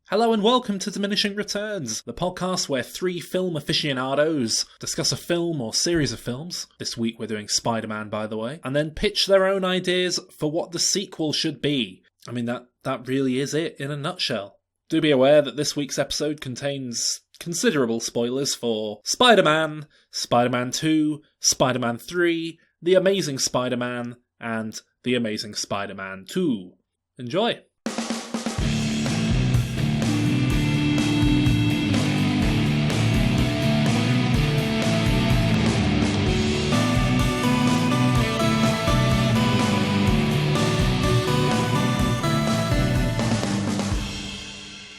Hello and welcome to Diminishing Returns, the podcast where three film aficionados discuss a film or series of films, this week we're doing Spider-Man by the way, and then pitch their own ideas for what the sequel should be. I mean, that really is it in a nutshell. Do be aware that this week's episode contains considerable spoilers for Spider-Man, Spider-Man 2, Spider-Man 3, The Amazing Spider-Man, and The Amazing Spider-Man 2. Enjoy!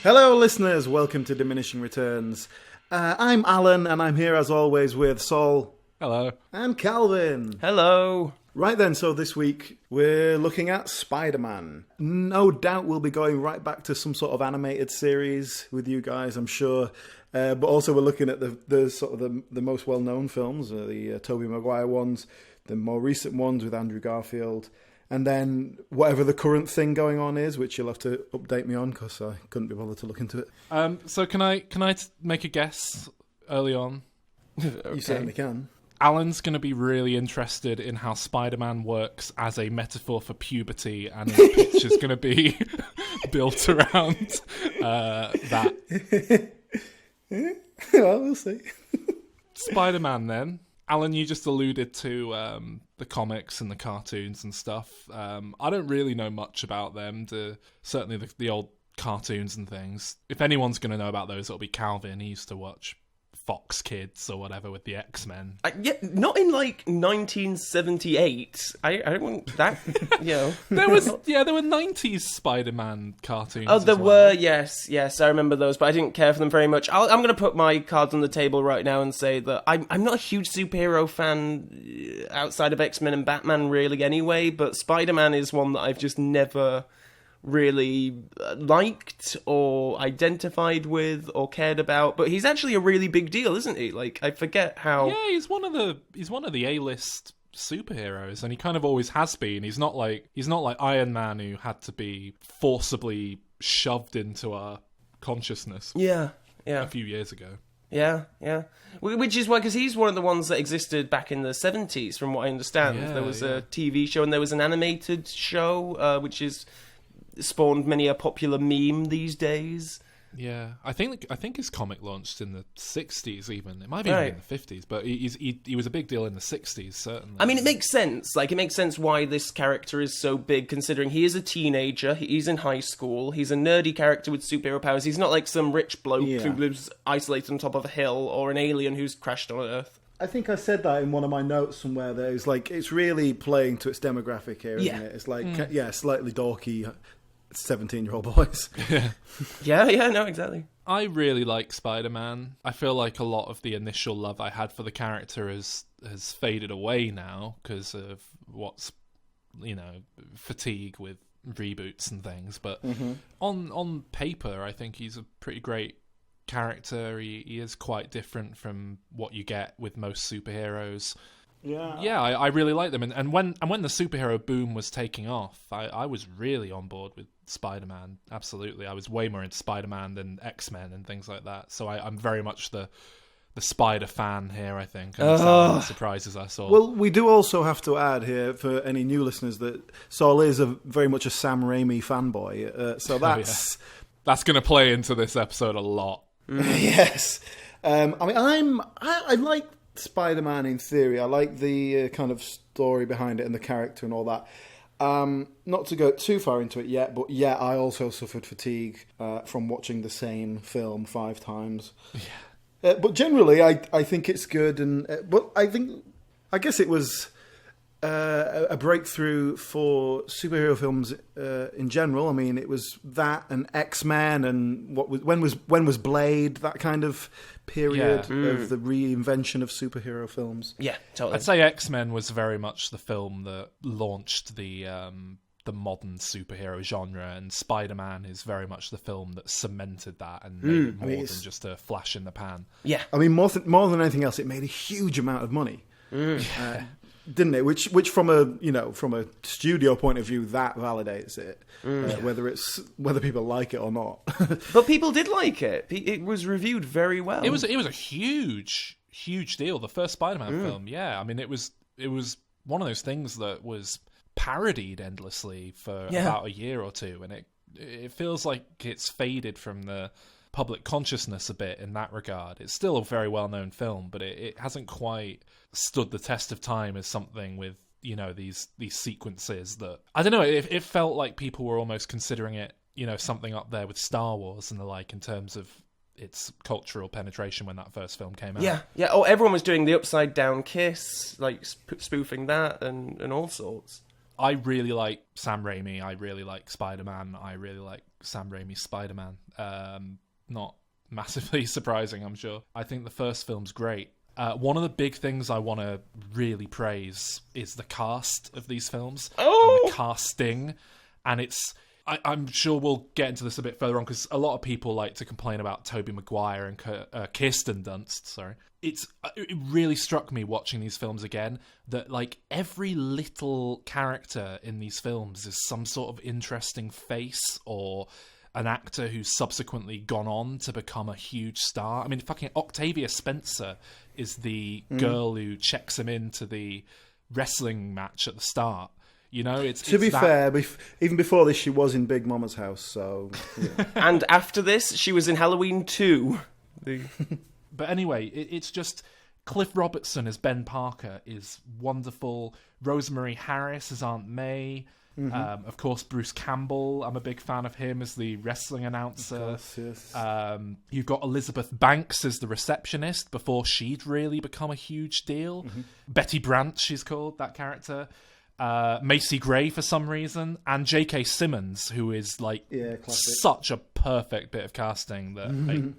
Hello listeners, welcome to Diminishing Returns. I'm Alan and I'm here as always with Saul. Hello. And Calvin. Hello. Right then, so this week we're looking at Spider-Man. No doubt we'll be going right back to some sort of animated series with you guys, I'm sure. But also we're looking at the most well-known films, the Tobey Maguire ones, the more recent ones with Andrew Garfield. And then whatever the current thing going on is, which you'll have to update me on because I couldn't be bothered to look into it. So can I make a guess early on? Okay. You certainly can. Alan's going to be really interested in how Spider-Man works as a metaphor for puberty, and his pitch is going to be built around that. Well, we'll see. Spider-Man then. Alan, you just alluded to the comics and the cartoons and stuff. I don't really know much about them. Certainly the old cartoons and things. If anyone's going to know about those, it'll be Calvin. He used to watch Fox Kids or whatever with the X-Men. Yeah, not in like 1978. I don't want that. You know, there were 90s Spider-Man cartoons. Oh, there as well. were. Yes, I remember those, but I didn't care for them very much. I'm going to put my cards on the table right now and say that I'm not a huge superhero fan outside of X-Men and Batman, really. Anyway, but Spider-Man is one that I've just never really liked or identified with or cared about, but he's actually a really big deal, isn't he? Like, I forget how. Yeah, he's one of the A-list superheroes, and he kind of always has been. He's not like Iron Man, who had to be forcibly shoved into our consciousness. Yeah. A few years ago. Yeah. Which is why, because he's one of the ones that existed back in the 70s, from what I understand. Yeah, there was a TV show and there was an animated show, which is spawned many a popular meme these days. Yeah, I think his comic launched in the 60s even. It might be even in the 50s, but he was a big deal in the 60s, certainly. I mean, it makes sense. Like, it makes sense why this character is so big, considering he is a teenager, he's in high school, he's a nerdy character with superhero powers. He's not like some rich bloke who lives isolated on top of a hill, or an alien who's crashed on Earth. I think I said that in one of my notes somewhere. There's like, it's really playing to its demographic here, isn't it? It's like, slightly dorky 17-year-old boys. Yeah, no, exactly. I really like Spider-Man. I feel like a lot of the initial love I had for the character has faded away now because of what's, fatigue with reboots and things. But on paper, I think he's a pretty great character. He is quite different from what you get with most superheroes. Yeah, I really like them, and when the superhero boom was taking off, I was really on board with Spider-Man. Absolutely, I was way more into Spider-Man than X-Men and things like that. So I'm very much the Spider fan here, I think. And some surprises I saw. Well, we do also have to add here for any new listeners that Saul is very much a Sam Raimi fanboy. So that's going to play into this episode a lot. Yes, I mean, I like Spider-Man in theory. I like the kind of story behind it and the character and all that. Not to go too far into it yet, but yeah, I also suffered fatigue from watching the same film 5 times. Yeah. But generally, I think it's good, but I guess it was a breakthrough for superhero films in general. I mean, it was that and X-Men and when was Blade, that kind of period of the reinvention of superhero films. Yeah, totally. I'd say X-Men was very much the film that launched the modern superhero genre, and Spider-Man is very much the film that cemented that and made it more than just a flash in the pan. Yeah. I mean, more than anything else, it made a huge amount of money. didn't it? Which from a studio point of view, that validates it, whether people like it or not. But people did like it. It was reviewed very well. It was a huge deal. The first Spider-Man film. Yeah, I mean, it was one of those things that was parodied endlessly for about a year or two, and it feels like it's faded from the public consciousness a bit in that regard. It's still a very well-known film, but it hasn't quite stood the test of time as something with, these sequences that, I don't know, it felt like people were almost considering it, something up there with Star Wars and the like in terms of its cultural penetration when that first film came out. Yeah. Oh, everyone was doing the upside down kiss, like spoofing that and all sorts. I really like Sam Raimi. I really like Spider-Man. I really like Sam Raimi's Spider-Man. Not massively surprising, I'm sure. I think the first film's great. One of the big things I want to really praise is the cast of these films. Oh! And the casting. And I'm sure we'll get into this a bit further on, because a lot of people like to complain about Tobey Maguire and Kirsten Dunst, sorry. It really struck me watching these films again that, like, every little character in these films is some sort of interesting face or an actor who's subsequently gone on to become a huge star. I mean, fucking Octavia Spencer is the girl who checks him into the wrestling match at the start. To be fair, even before this, she was in Big Mama's House, so... Yeah. And after this, she was in Halloween 2. But anyway, it's just... Cliff Robertson as Ben Parker is wonderful. Rosemary Harris as Aunt May. Of course, Bruce Campbell. I'm a big fan of him as the wrestling announcer. Of course, yes. You've got Elizabeth Banks as the receptionist before she'd really become a huge deal. Betty Brant, she's called, that character. Macy Gray for some reason, and J.K. Simmons, who is like such a perfect bit of casting that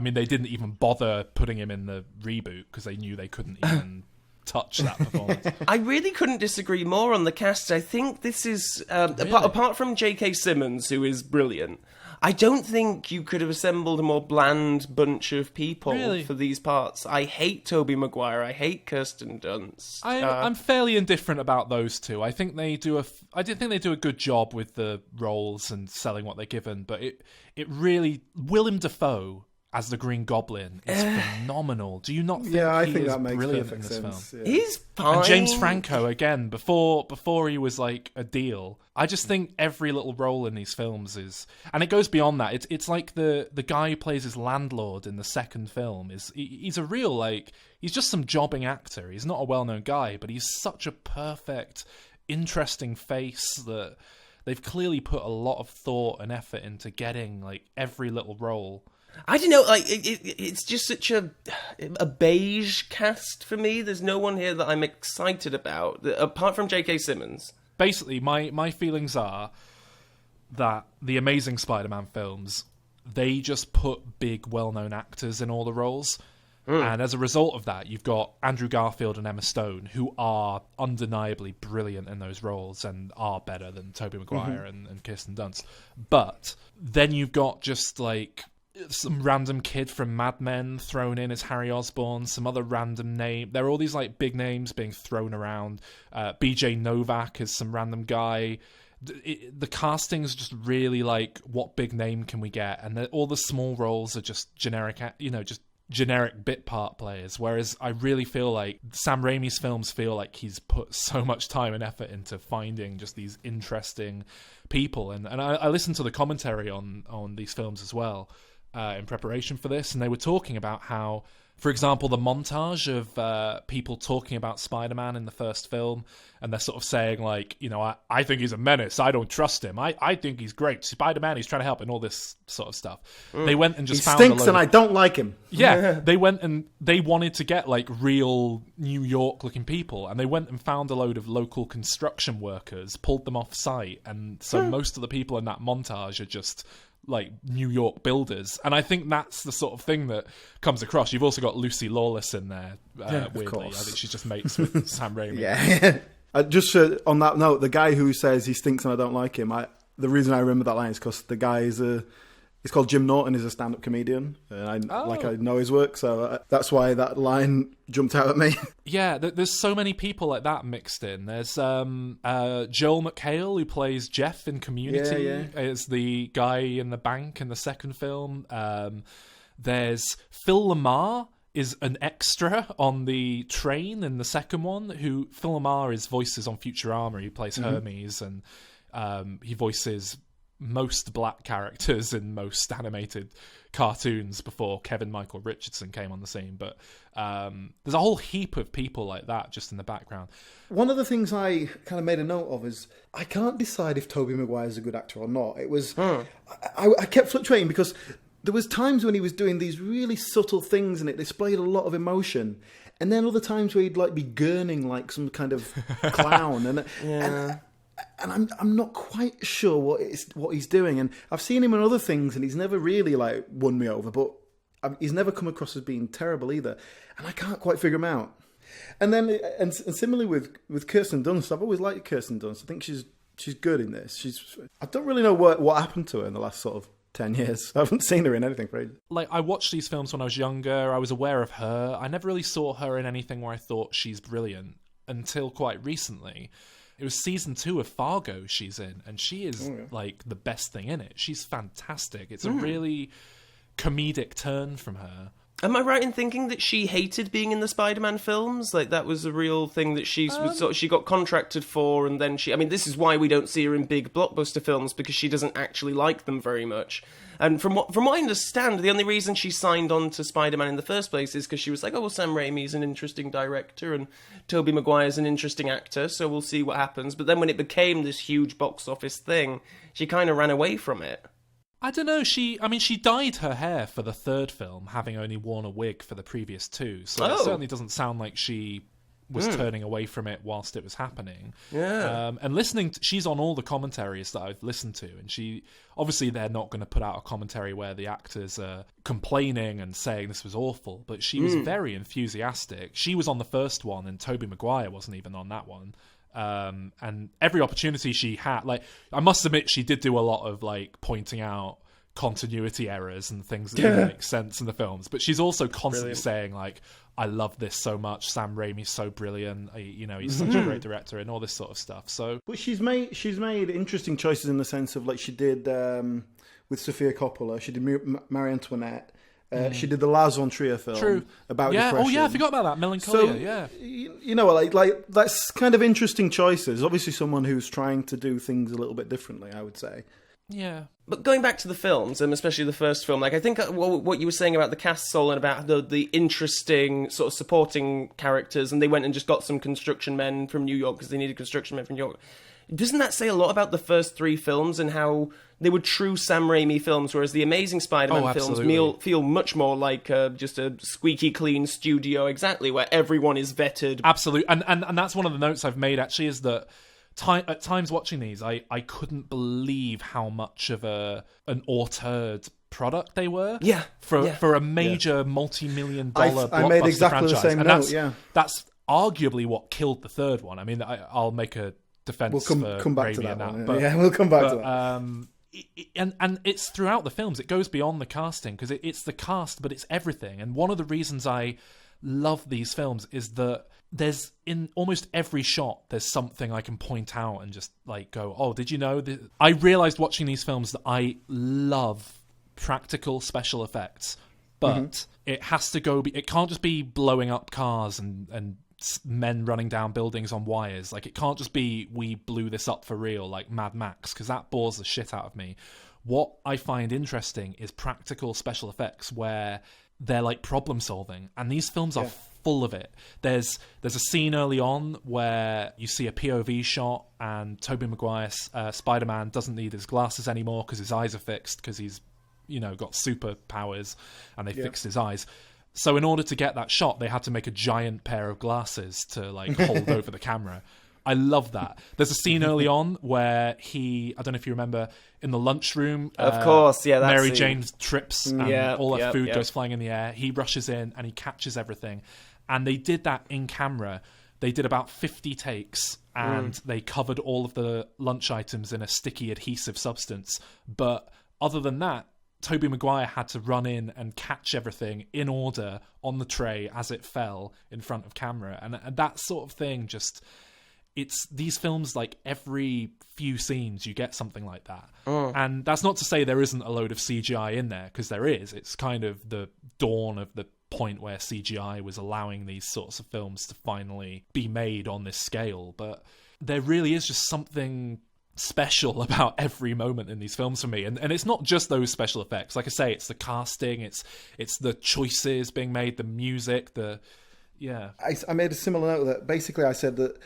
they didn't even bother putting him in the reboot because they knew they couldn't even touch that performance. I really couldn't disagree more on the cast. I think this is apart from J.K. Simmons, who is brilliant. I don't think you could have assembled a more bland bunch of people for these parts. I hate Tobey Maguire. I hate Kirsten Dunst. I'm fairly indifferent about those two. I think they do I did think they do a good job with the roles and selling what they're given, but it really, Willem Dafoe as the Green Goblin is phenomenal. Do you not think I he think is that makes brilliant perfect in this sense. film? Yeah. He's fine. And James Franco, again, before he was like a deal. I just think every little role in these films is... And it goes beyond that. It's like the guy who plays his landlord in the second film. He's a real, like... He's just some jobbing actor. He's not a well-known guy, but he's such a perfect, interesting face that they've clearly put a lot of thought and effort into getting, like, every little role. I don't know, like, it's just such a beige cast for me. There's no one here that I'm excited about, apart from J.K. Simmons. Basically, my feelings are that the Amazing Spider-Man films, they just put big, well-known actors in all the roles. And as a result of that, you've got Andrew Garfield and Emma Stone, who are undeniably brilliant in those roles and are better than Tobey Maguire and Kirsten Dunst. But then you've got just, like... some random kid from Mad Men thrown in as Harry Osborn, some other random name. There are all these like big names being thrown around. BJ Novak is some random guy. The casting is just really like, what big name can we get? And all the small roles are just generic, just generic bit part players. Whereas I really feel like Sam Raimi's films feel like he's put so much time and effort into finding just these interesting people. And I listened to the commentary on these films as well. In preparation for this, and they were talking about how, for example, the montage of people talking about Spider-Man in the first film, and they're sort of saying, like, I think he's a menace, I don't trust him, I think he's great, Spider-Man, he's trying to help, and all this sort of stuff. They went and just found he stinks and I don't like him. Yeah, they went and they wanted to get, like, real New York-looking people, and they went and found a load of local construction workers, pulled them off site, and so most of the people in that montage are just... like New York builders, and I think that's the sort of thing that comes across. You've also got Lucy Lawless in there, weirdly. I think she's just mates with Sam Raimi. Yeah. Just on that note, the guy who says he stinks and I don't like him, the reason I remember that line is because the guy is He's called Jim Norton. He's a stand-up comedian. And I know his work, so that's why that line jumped out at me. Yeah, there's so many people like that mixed in. There's Joel McHale, who plays Jeff in Community, is the guy in the bank in the second film. There's Phil Lamar, is an extra on the train in the second one. Who Phil Lamar is voices on Futurama. He plays Hermes, and he voices most black characters in most animated cartoons before Kevin Michael Richardson came on the scene. But there's a whole heap of people like that just in the background. One of the things I kind of made a note of is I can't decide if Tobey Maguire is a good actor or not. It was I kept fluctuating because there was times when he was doing these really subtle things and it displayed a lot of emotion, and then other times where he'd like be gurning like some kind of clown, and I'm not quite sure what he's doing. And I've seen him in other things, and he's never really like won me over, but he's never come across as being terrible either, and I can't quite figure him out. And then and similarly with Kirsten Dunst, I've always liked Kirsten Dunst. I think she's good in this. I don't really know what happened to her in the last sort of 10 years. I haven't seen her in anything for ages. Like, I watched these films when I was younger. I was aware of her. I never really saw her in anything where I thought she's brilliant until quite recently. It was season 2 of Fargo she's in, and she is like the best thing in it. She's fantastic. It's a really comedic turn from her. Am I right in thinking that she hated being in the Spider-Man films? Like, that was a real thing that she got contracted for, and then this is why we don't see her in big blockbuster films, because she doesn't actually like them very much. And from what I understand, the only reason she signed on to Spider-Man in the first place is because she was like, oh, well, Sam Raimi's an interesting director, and Tobey Maguire's an interesting actor, so we'll see what happens. But then when it became this huge box office thing, she kind of ran away from it. I don't know, she dyed her hair for the third film, having only worn a wig for the previous 2, so it certainly doesn't sound like she was turning away from it whilst it was happening. Yeah. And listening, she's on all the commentaries that I've listened to, and obviously they're not going to put out a commentary where the actors are complaining and saying this was awful, but she was very enthusiastic. She was on the first one, and Tobey Maguire wasn't even on that one. And every opportunity she had, like, I must admit, she did do a lot of like pointing out continuity errors and things that didn't make sense in the films. But she's also constantly saying like, "I love this so much. Sam Raimi's so brilliant. He's such a great director," and all this sort of stuff. So, but she's made interesting choices in the sense of like she did with Sofia Coppola. She did Marie Antoinette. She did the Lars von Trier film about depression. Oh yeah, I forgot about that. Melancholia. So, yeah. You know, like that's kind of interesting choices. Obviously, someone who's trying to do things a little bit differently, I would say. Yeah. But going back to the films, and especially the first film, like I think what you were saying about the cast, Sol, and about the interesting sort of supporting characters, and they went and just got some construction men from New York because they needed construction men from New York. Doesn't that say a lot about the first 3 films and how they were true Sam Raimi films, whereas the Amazing Spider-Man films feel much more like just a squeaky clean studio, exactly, where everyone is vetted. Absolutely. And that's one of the notes I've made, actually, is that at times watching these, I couldn't believe how much of an auteured product they were. Yeah. For a major multi-million dollar blockbuster I made exactly franchise. the same note, That's arguably what killed the third one. I mean, I'll make a defense we'll come back Raimi to that and one. But, we'll come back to that. And it's throughout the films. It goes beyond the casting, because it's the cast, but it's everything. And one of the reasons I love these films is that there's, in almost every shot, there's something I can point out and just like go, oh, did you know this? I realized watching these films that I love practical special effects, but it has to go. It can't just be blowing up cars and men running down buildings on wires. Like, it can't just be we blew this up for real like Mad Max, because that bores the shit out of me. What I find interesting is practical special effects where they're like problem solving, and these films are full of it. There's a scene early on where you see a POV shot, and Tobey Maguire's Spider-Man doesn't need his glasses anymore because his eyes are fixed, because he's got superpowers and they fixed his eyes. So in order to get that shot, they had to make a giant pair of glasses to like hold over the camera. I love that. There's a scene early on where I don't know if you remember, in the lunchroom. Of course, that Mary scene. Jane trips and all her food goes flying in the air. He rushes in and he catches everything. And they did that in camera. They did about 50 takes, and they covered all of the lunch items in a sticky adhesive substance. But other than that, Tobey Maguire had to run in and catch everything in order on the tray as it fell in front of camera. And that sort of thing just... It's these films, like, every few scenes you get something like that. And that's not to say there isn't a load of CGI in there, because there is. It's kind of the dawn of the point where CGI was allowing these sorts of films to finally be made on this scale. But there really is just something special about every moment in these films for me. And it's not just those special effects. Like I say, it's the casting, it's the choices being made, the music, I made a similar note that basically I said that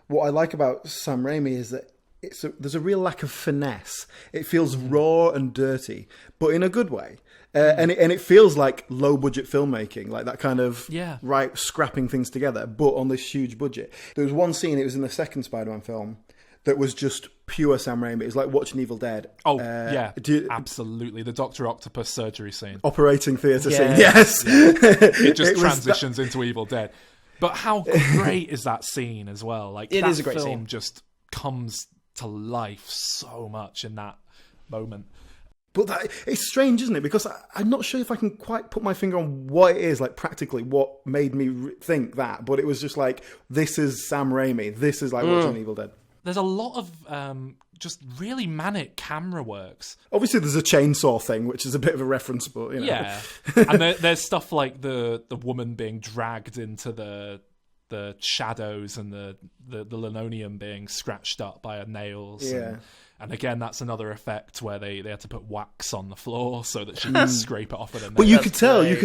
what I like about Sam Raimi is that there's a real lack of finesse. It feels raw and dirty, but in a good way. And it feels like low budget filmmaking, like that kind of scrapping things together, but on this huge budget. There was one scene, it was in the second Spider-Man film, that was just pure Sam Raimi. It was like watching Evil Dead. Oh, absolutely. The Dr. Octopus surgery scene. Operating theatre scene, yes. Yeah. It just transitions into Evil Dead. But how great is that scene as well? Like, it is a great film. Just comes to life so much in that moment. But it's strange, isn't it? Because I'm not sure if I can quite put my finger on what it is, like practically what made me think that. But it was just like, this is Sam Raimi. This is like watching Evil Dead. There's a lot of just really manic camera works. Obviously, there's a chainsaw thing, which is a bit of a reference, but, you know. Yeah. And there's stuff like the woman being dragged into the shadows and the linoleum being scratched up by her nails. Yeah. And again, that's another effect where they had to put wax on the floor so that she could scrape it off of her nails. But you could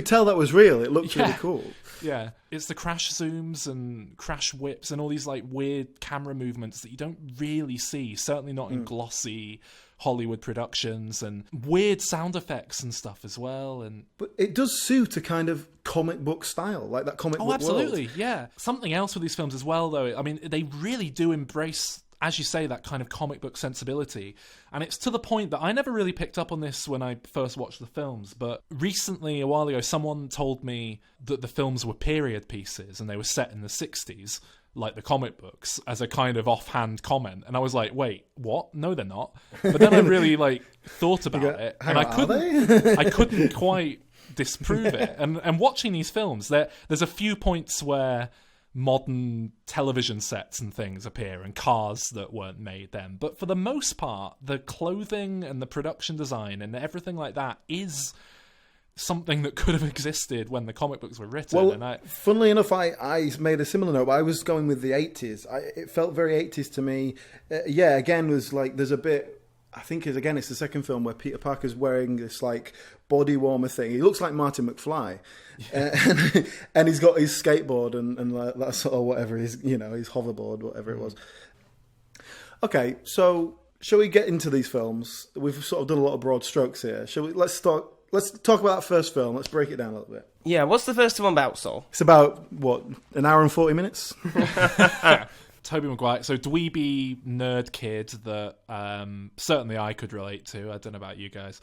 tell that was real. It looked really cool. Yeah. It's the crash zooms and crash whips and all these like weird camera movements that you don't really see, certainly not in glossy Hollywood productions, and weird sound effects and stuff as well. But it does suit a kind of comic book style, like that comic book world. Oh, absolutely, yeah. Something else with these films as well, though, I mean, they really do embrace, as you say, that kind of comic book sensibility. And it's to the point that I never really picked up on this when I first watched the films, but recently, a while ago, someone told me that the films were period pieces and they were set in the 60s, like the comic books, as a kind of offhand comment. And I was like, wait, what? No, they're not. But then I really thought about it, and I couldn't quite disprove it. And watching these films, there's a few points where modern television sets and things appear and cars that weren't made then. But for the most part, the clothing and the production design and everything like that is something that could have existed when the comic books were written. Well, funnily enough, I made a similar note, but I was going with the 80s. It felt very 80s to me. Again, was like, there's a bit, I think it's the second film where Peter Parker's wearing this like body warmer thing. He looks like Martin McFly. And he's got his skateboard and that sort of whatever, his hoverboard, whatever it was. Okay, so shall we get into these films? We've sort of done a lot of broad strokes here. Let's talk about that first film. Let's break it down a little bit. Yeah, what's the first one about, Sol? It's about, an hour and 40 minutes? Tobey Maguire, so dweeby nerd kid that certainly I could relate to. I don't know about you guys.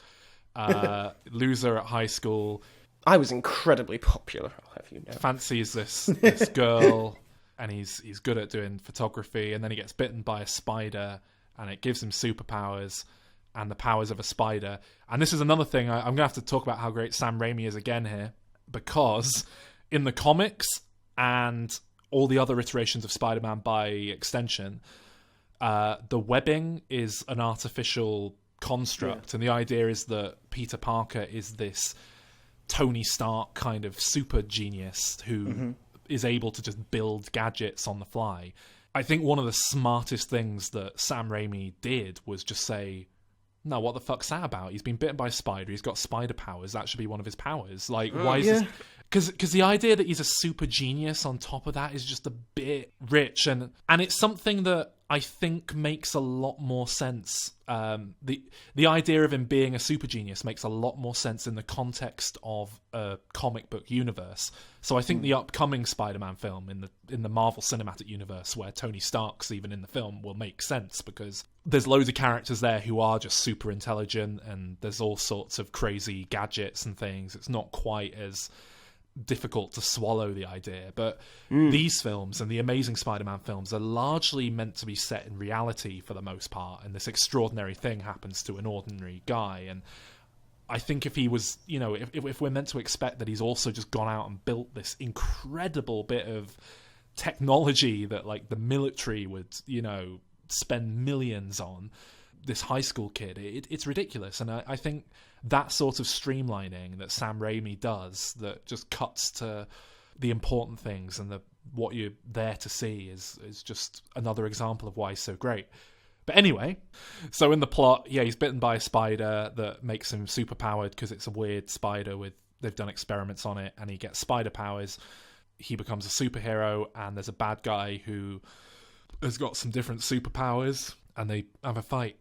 Loser at high school. I was incredibly popular, I'll have you know. Fancies this girl, and he's good at doing photography, and then he gets bitten by a spider, and it gives him superpowers and the powers of a spider. And this is another thing, I'm going to have to talk about how great Sam Raimi is again here, because in the comics and all the other iterations of Spider-Man by extension, the webbing is an artificial construct, and the idea is that Peter Parker is this Tony Stark kind of super genius who is able to just build gadgets on the fly. I think one of the smartest things that Sam Raimi did was just say, no, what the fuck's that about? He's been bitten by a spider. He's got spider powers. That should be one of his powers. Like, why is this? Because the idea that he's a super genius on top of that is just a bit rich. And it's something that I think makes a lot more sense. The idea of him being a super genius makes a lot more sense in the context of a comic book universe. So I think the upcoming Spider-Man film in the Marvel Cinematic Universe, where Tony Stark's even in the film, will make sense, because there's loads of characters there who are just super intelligent, and there's all sorts of crazy gadgets and things. It's not quite as difficult to swallow, the idea. But these films and the Amazing Spider-Man films are largely meant to be set in reality for the most part, and this extraordinary thing happens to an ordinary guy. And I think if he was, if we're meant to expect that he's also just gone out and built this incredible bit of technology that like the military would, spend millions on, this high school kid, it's ridiculous. And I think that sort of streamlining that Sam Raimi does, that just cuts to the important things and what you're there to see, is just another example of why he's so great. But anyway, so in the plot, he's bitten by a spider that makes him superpowered because it's a weird spider they've done experiments on it, and he gets spider powers. He becomes a superhero, and there's a bad guy who has got some different superpowers, and they have a fight.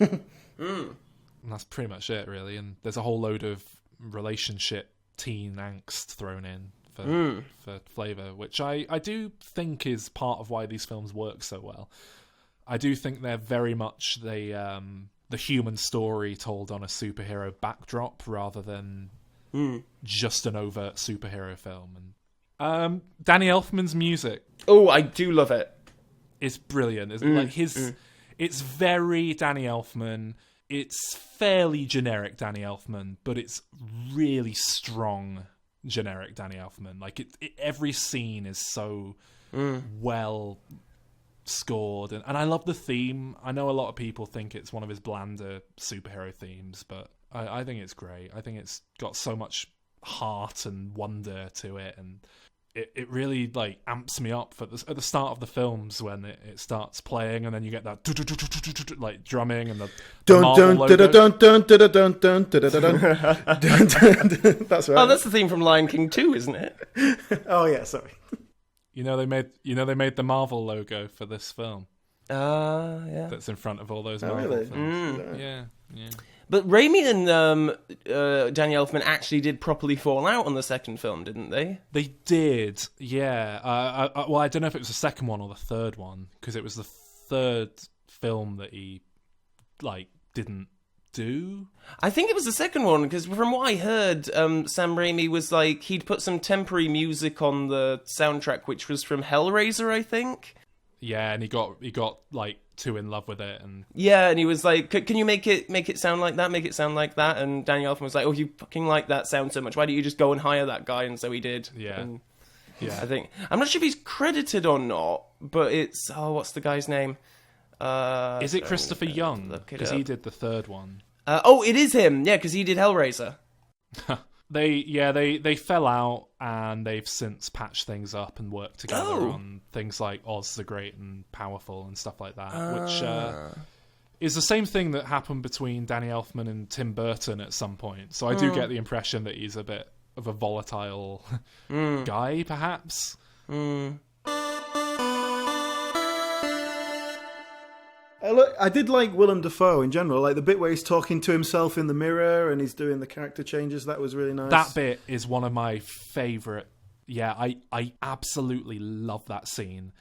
And that's pretty much it, really. And there's a whole load of relationship teen angst thrown in for flavour, which I do think is part of why these films work so well. I do think they're very much the human story told on a superhero backdrop rather than just an overt superhero film. And Danny Elfman's music. Oh, I do love it. It's brilliant. It's very Danny Elfman. It's fairly generic Danny Elfman, but it's really strong generic Danny Elfman. Like every scene is so well scored, and I love the theme. I know a lot of people think it's one of his blander superhero themes, but I think it's great. I think it's got so much heart and wonder to it, and it really like amps me up at the start of the films when it starts playing, and then you get that like drumming and the Marvel logo. That's right. Oh, that's the theme from Lion King 2, isn't it? Oh yeah, sorry. They made the Marvel logo for this film. Yeah. That's in front of all those Marvel really? films. Yeah. But Raimi and Danny Elfman actually did properly fall out on the second film, didn't they? They did, yeah. I don't know if it was the second one or the third one, because it was the third film that he didn't do. I think it was the second one, because from what I heard, Sam Raimi was like, he'd put some temporary music on the soundtrack, which was from Hellraiser, I think. Yeah, and he got like too in love with it, and and he was like, "Can you make it sound like that? Make it sound like that?" And Danny Elfman was like, "Oh, you fucking like that sound so much. Why don't you just go and hire that guy?" And so he did. Yeah. And Yeah. I think I'm not sure if he's credited or not, but it's what's the guy's name? Is it Christopher Young? Because he did the third one. It is him. Yeah, because he did Hellraiser. They fell out, and they've since patched things up and worked together on things like Oz the Great and Powerful and stuff like that, which is the same thing that happened between Danny Elfman and Tim Burton at some point. So I do get the impression that he's a bit of a volatile guy, perhaps. I did like Willem Dafoe in general, like the bit where he's talking to himself in the mirror and he's doing the character changes. That was really nice. That bit is one of my favourite. Yeah, I absolutely love that scene.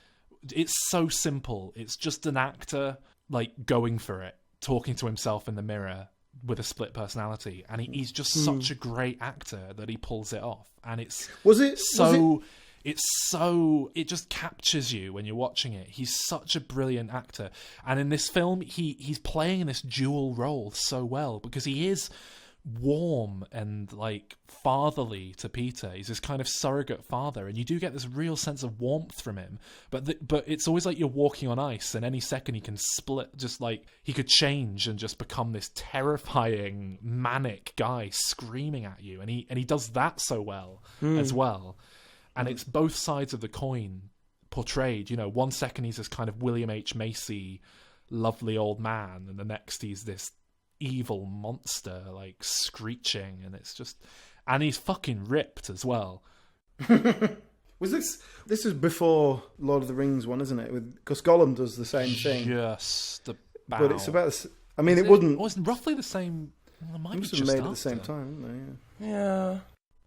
It's so simple. It's just an actor like going for it, talking to himself in the mirror with a split personality, and he's just such a great actor that he pulls it off. And it just captures you when you're watching it. He's such a brilliant actor, and in this film he's playing this dual role so well, because he is warm and like fatherly to Peter. He's this kind of surrogate father, and you do get this real sense of warmth from him, but it's always like you're walking on ice, and any second he can split, just like he could change and just become this terrifying manic guy screaming at you, and he does that so well as well. And it's both sides of the coin portrayed. One second he's this kind of William H. Macy, lovely old man, and the next he's this evil monster, like screeching, and it's just... And he's fucking ripped as well. Was this is before Lord of the Rings one, isn't it? Because Gollum does the same thing. Just about. But it's about... I mean, it wouldn't... It was roughly the same... Well, it might be must just have made after. at the same time, didn't they? Yeah.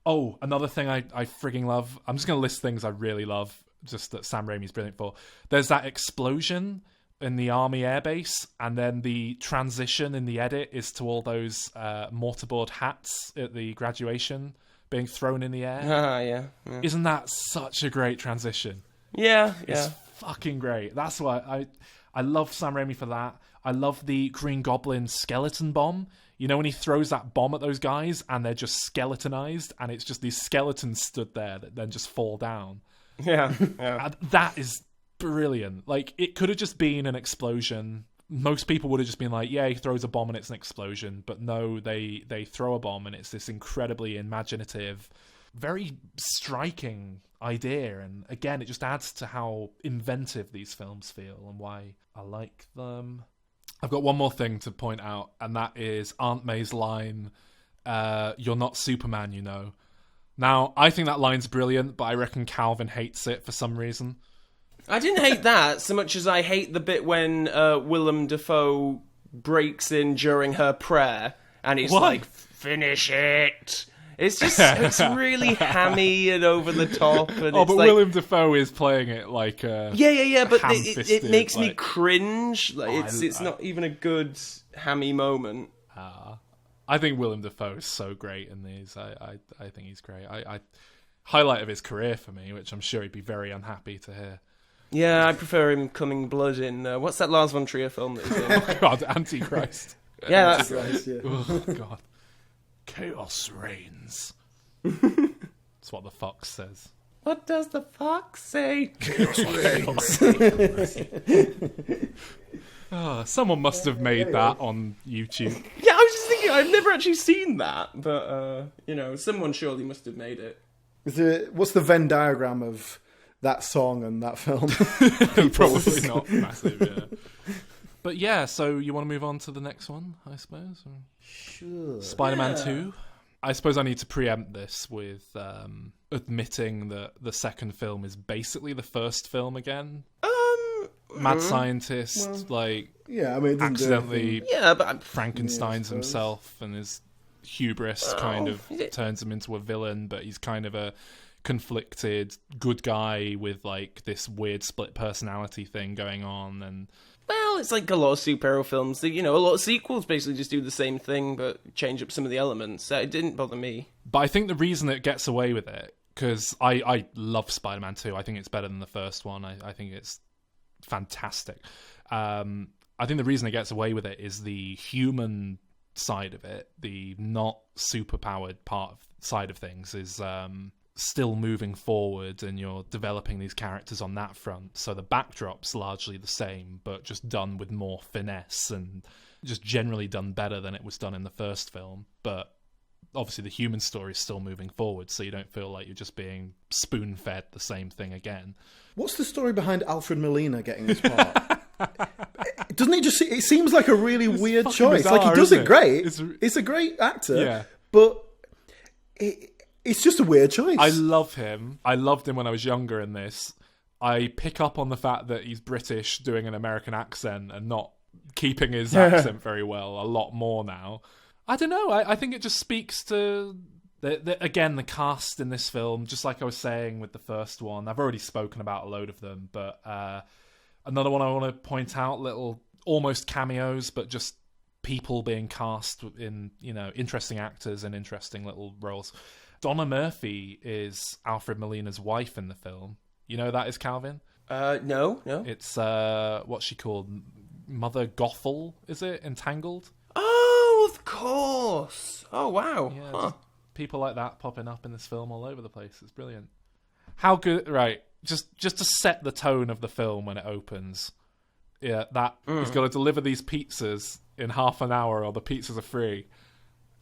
Oh, another thing I frigging love. I'm just going to list things I really love, just that Sam Raimi's brilliant for. There's that explosion in the army airbase, and then the transition in the edit is to all those mortarboard hats at the graduation being thrown in the air. Yeah. Isn't that such a great transition? Yeah. It's fucking great. That's why I love Sam Raimi for that. I love the Green Goblin skeleton bomb. You know when he throws that bomb at those guys and they're just skeletonized, and it's just these skeletons stood there that then just fall down. Yeah. And that is brilliant. Like, it could have just been an explosion. Most people would have just been like, yeah, he throws a bomb and it's an explosion. But no, they throw a bomb and it's this incredibly imaginative, very striking idea. And again, it just adds to how inventive these films feel and why I like them. I've got one more thing to point out, and that is Aunt May's line, "You're not Superman, you know." Now, I think that line's brilliant, but I reckon Calvin hates it for some reason. I didn't hate that so much as I hate the bit when Willem Dafoe breaks in during her prayer, and he's like, "Finish it." It's just, it's really hammy and over the top. And but like, Willem Dafoe is playing it like a yeah, but ham-fisted, it makes me like, cringe. Like, it's not even a good hammy moment. I think Willem Dafoe is so great in these. I think he's great. I highlight of his career for me, which I'm sure he'd be very unhappy to hear. Yeah, I prefer him Coming Blood in what's that Lars von Trier film that he's in? Oh God, Antichrist. Yeah, that's Right, yeah. Oh God, chaos reigns. That's what the fox says. What does the fox say? Oh, someone must have made that on YouTube. Yeah, I was just thinking, I've never actually seen that, but someone surely must have made it. What's the Venn diagram of that song and that film? Probably not massive, yeah. But yeah, so you want to move on to the next one, I suppose? Or... Sure. Spider-Man 2. I suppose I need to preempt this with admitting that the second film is basically the first film again. Mad scientist, Yeah, I mean, it didn't do accidentally but Frankenstein's himself, and his hubris kind of turns him into a villain, but he's kind of a conflicted good guy with like this weird split personality thing going on. And well, it's like a lot of superhero films. A lot of sequels basically just do the same thing but change up some of the elements. It didn't bother me. But I think the reason it gets away with it, because I love Spider-Man 2. I think it's better than the first one. I think it's fantastic. I think the reason it gets away with it is the human side of it, the not superpowered side of things is still moving forward, and you're developing these characters on that front. So the backdrop's largely the same, but just done with more finesse and just generally done better than it was done in the first film. But obviously the human story is still moving forward, so you don't feel like you're just being spoon-fed the same thing again. What's the story behind Alfred Molina getting this part? Doesn't he just... It seems like a really weird choice. Bizarre, like, he does it great. It's He's a great actor. Yeah. But it's just a weird choice. I love him. I loved him when I was younger in this. I pick up on the fact that he's British doing an American accent and not keeping his accent very well a lot more now. I don't know. I think it just speaks to... Again, the cast in this film, just like I was saying with the first one, I've already spoken about a load of them, but another one I want to point out, little almost cameos, but just people being cast in, interesting actors and interesting little roles. Donna Murphy is Alfred Molina's wife in the film. You know who that is, Calvin? No. It's, what's she called? Mother Gothel, is it? Entangled? Oh, of course. Oh, wow. Yeah, Huh. people like that popping up in this film all over the place. It's brilliant. How good, right? Just to set the tone of the film when it opens. Yeah, he's got to deliver these pizzas in half an hour, or the pizzas are free.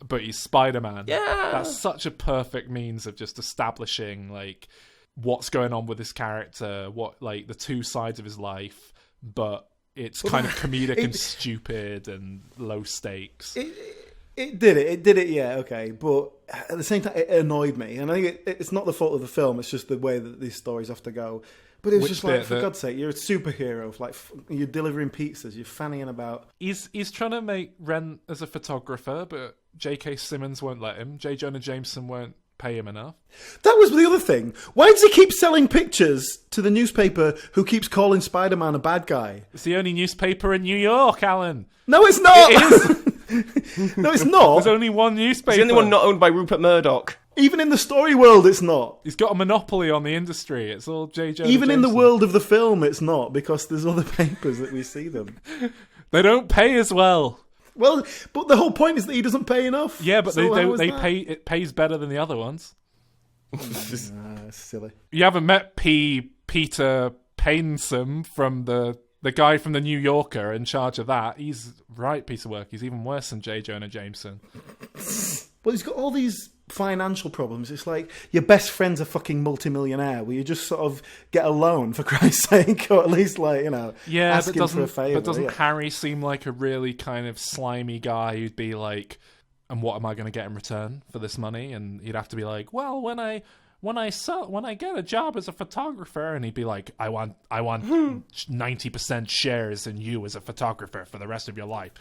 But he's Spider-Man. Yeah, that's such a perfect means of just establishing like what's going on with this character, what like the two sides of his life, but it's kind of comedic and stupid and low stakes. It did it, yeah, okay. But at the same time, it annoyed me. And I think it's not the fault of the film, it's just the way that these stories have to go. But it was just like, for God's sake, you're a superhero. Like, you're delivering pizzas, you're fanning about. He's trying to make rent as a photographer, but J.K. Simmons won't let him. J. Jonah Jameson won't pay him enough. That was the other thing. Why does he keep selling pictures to the newspaper who keeps calling Spider-Man a bad guy? It's the only newspaper in New York, Alan. No, it's not! It is! No, it's not. There's only one newspaper. It's the only one not owned by Rupert Murdoch. Even in the story world, it's not. He's got a monopoly on the industry. It's all J. Jonah Even Jameson. in the world of the film, it's not, because there's other papers that we see them. They don't pay as well. Well, but the whole point is that he doesn't pay enough. Yeah, but So how is they that? pay. It pays better than the other ones. Silly. You haven't met Peter Painsome from the guy from the New Yorker in charge of that. He's right piece of work. He's even worse than J. Jonah Jameson. Well, he's got all these financial problems. It's like your best friend's a fucking multimillionaire. Will you just sort of get a loan for Christ's sake, or at least ask him for a favour? But doesn't Harry seem like a really kind of slimy guy who'd be like, and what am I going to get in return for this money? And he'd have to be like, well, when I get a job as a photographer, and he'd be like, I want 90% shares in you as a photographer for the rest of your life.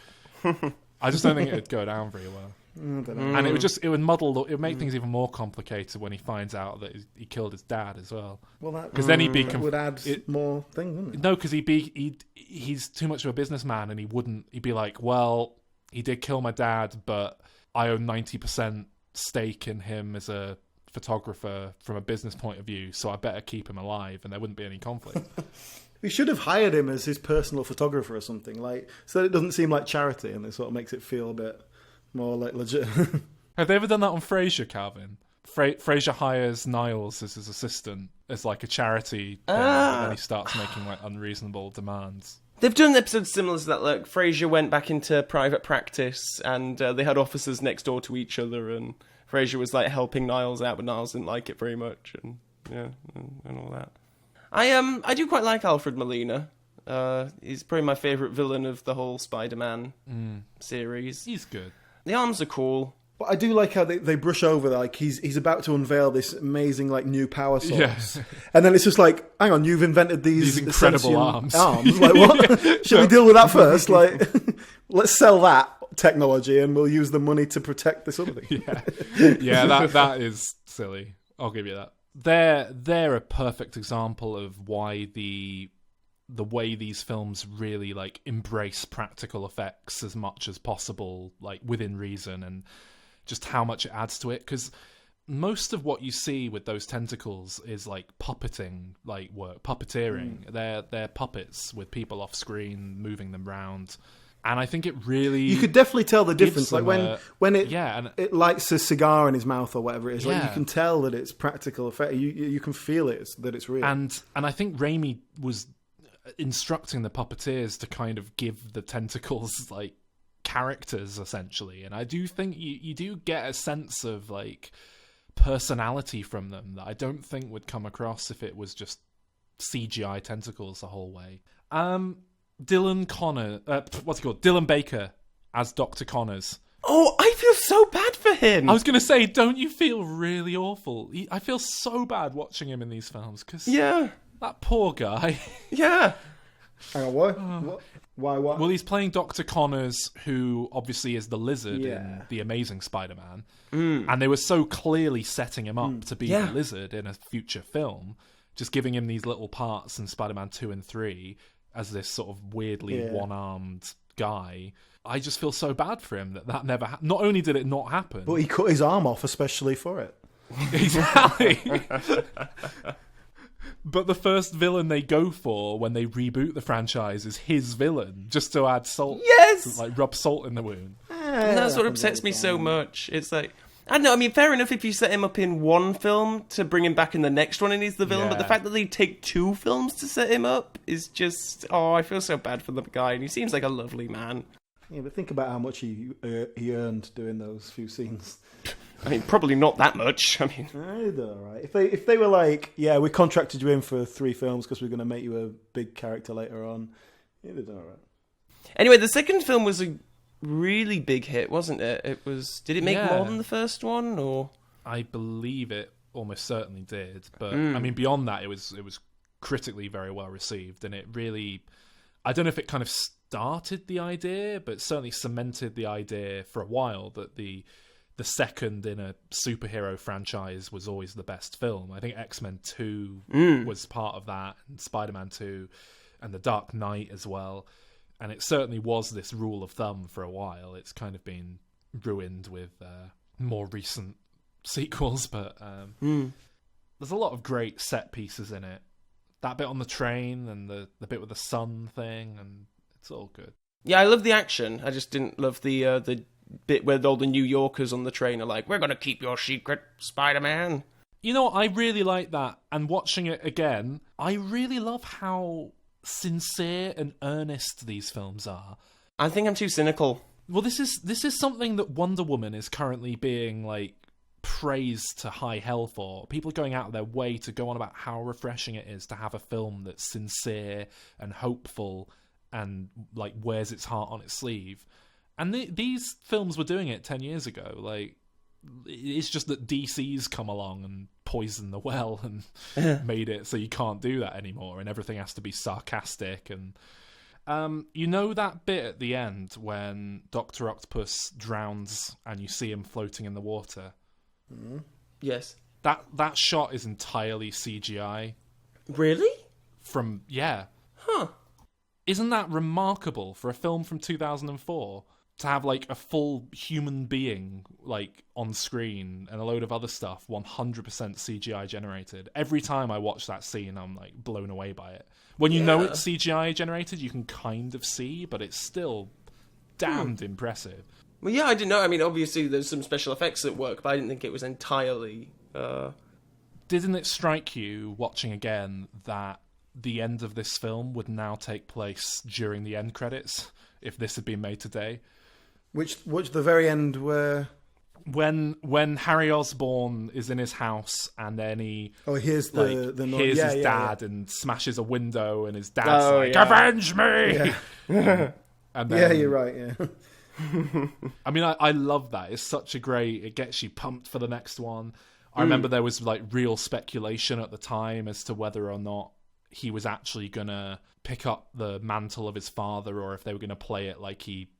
I just don't think it'd go down very well. I don't know. And it would make things even more complicated when he finds out that he killed his dad as well. Well, that because then that would add more things, wouldn't it? No, because he's too much of a businessman, and he'd be like, well, he did kill my dad, but I own 90% stake in him as a photographer from a business point of view, so I better keep him alive, and there wouldn't be any conflict. We should have hired him as his personal photographer or something, so that it doesn't seem like charity, and it sort of makes it feel a bit more like legit. Have they ever done that on Frasier, Calvin? Frasier hires Niles as his assistant as like a charity thing, and then he starts making like unreasonable demands. They've done episodes similar to that. Like Frasier went back into private practice, and they had offices next door to each other, and Frasier was like helping Niles out, but Niles didn't like it very much, and and all that. I do quite like Alfred Molina. He's probably my favourite villain of the whole Spider-Man series. He's good. The arms are cool. But I do like how they brush over, like, he's about to unveil this amazing, like, new power source. Yeah. And then it's just like, hang on, you've invented these incredible sentient arms. Like, what? Should we deal with that first? Like, let's sell that technology and we'll use the money to protect this other thing. Yeah, that is silly. I'll give you that. They're a perfect example of why the way these films really, like, embrace practical effects as much as possible, like, within reason, and just how much it adds to it, because most of what you see with those tentacles is like puppeting, like work, puppeteering. They're puppets with people off screen moving them round, and I think it really, you could definitely tell the difference, like when it lights a cigar in his mouth or whatever it is. Like, you can tell that it's practical effect. You can feel it, that it's real. And I think Raimi was instructing the puppeteers to kind of give the tentacles like characters, essentially, and I do think you do get a sense of like personality from them that I don't think would come across if it was just CGI tentacles the whole way. Dylan Baker as Dr. Connors. Oh, I feel so bad for him. I was going to say, don't you feel really awful? I feel so bad watching him in these films, because that poor guy. Yeah. Hang on, what? Why? Well, he's playing Dr. Connors, who obviously is the Lizard in The Amazing Spider-Man. And they were so clearly setting him up to be the Lizard in a future film, just giving him these little parts in Spider-Man 2 and 3 as this sort of weirdly one-armed guy. I just feel so bad for him that never not only did it not happen, but he cut his arm off especially for it. Exactly. But the first villain they go for when they reboot the franchise is his villain, just to add salt. Yes! To, like, rub salt in the wound. And that's what upsets me so much. It's like, I don't know, I mean, fair enough if you set him up in one film to bring him back in the next one and he's the villain, but the fact that they take 2 films to set him up is just, I feel so bad for the guy, and he seems like a lovely man. Yeah, but think about how much he earned doing those few scenes. I mean, probably not that much. I mean, I did all right. If they were like, yeah, we contracted you in for 3 films because we're going to make you a big character later on, you did all right. Anyway, the second film was a really big hit, wasn't it? It was. Did it make more than the first one, or? I believe it almost certainly did, but I mean, beyond that, it was critically very well received, and it really, I don't know if it kind of started the idea, but certainly cemented the idea for a while that the second in a superhero franchise was always the best film. I think X-Men 2 was part of that, and Spider-Man 2, and The Dark Knight as well. And it certainly was this rule of thumb for a while. It's kind of been ruined with more recent sequels, but there's a lot of great set pieces in it. That bit on the train and the bit with the sun thing, and it's all good. Yeah, I love the action. I just didn't love the bit where all the New Yorkers on the train are like, "We're gonna keep your secret, Spider-Man." You know, I really like that. And watching it again, I really love how sincere and earnest these films are. I think I'm too cynical. Well, this is something that Wonder Woman is currently being like praised to high hell for. People are going out of their way to go on about how refreshing it is to have a film that's sincere and hopeful and like wears its heart on its sleeve. And these films were doing it 10 years ago. Like, it's just that DC's come along and poisoned the well and made it so you can't do that anymore, and everything has to be sarcastic. And you know that bit at the end when Dr. Octopus drowns and you see him floating in the water? Mm-hmm. Yes. That shot is entirely CGI. Really? Yeah. Huh. Isn't that remarkable for a film from 2004? To have like a full human being like on screen and a load of other stuff 100% CGI generated. Every time I watch that scene, I'm like blown away by it. When you know it's CGI generated, you can kind of see, but it's still damned impressive. Well, yeah, I didn't know. I mean, obviously there's some special effects at work, but I didn't think it was entirely... Didn't it strike you, watching again, that the end of this film would now take place during the end credits, if this had been made today? Which the very end where... When Harry Osborn is in his house and then he hears his dad and smashes a window and his dad's avenge me! Yeah. And then, you're right, yeah. I mean, I love that. It's such a great... It gets you pumped for the next one. I remember there was like real speculation at the time as to whether or not he was actually going to pick up the mantle of his father, or if they were going to play it like he,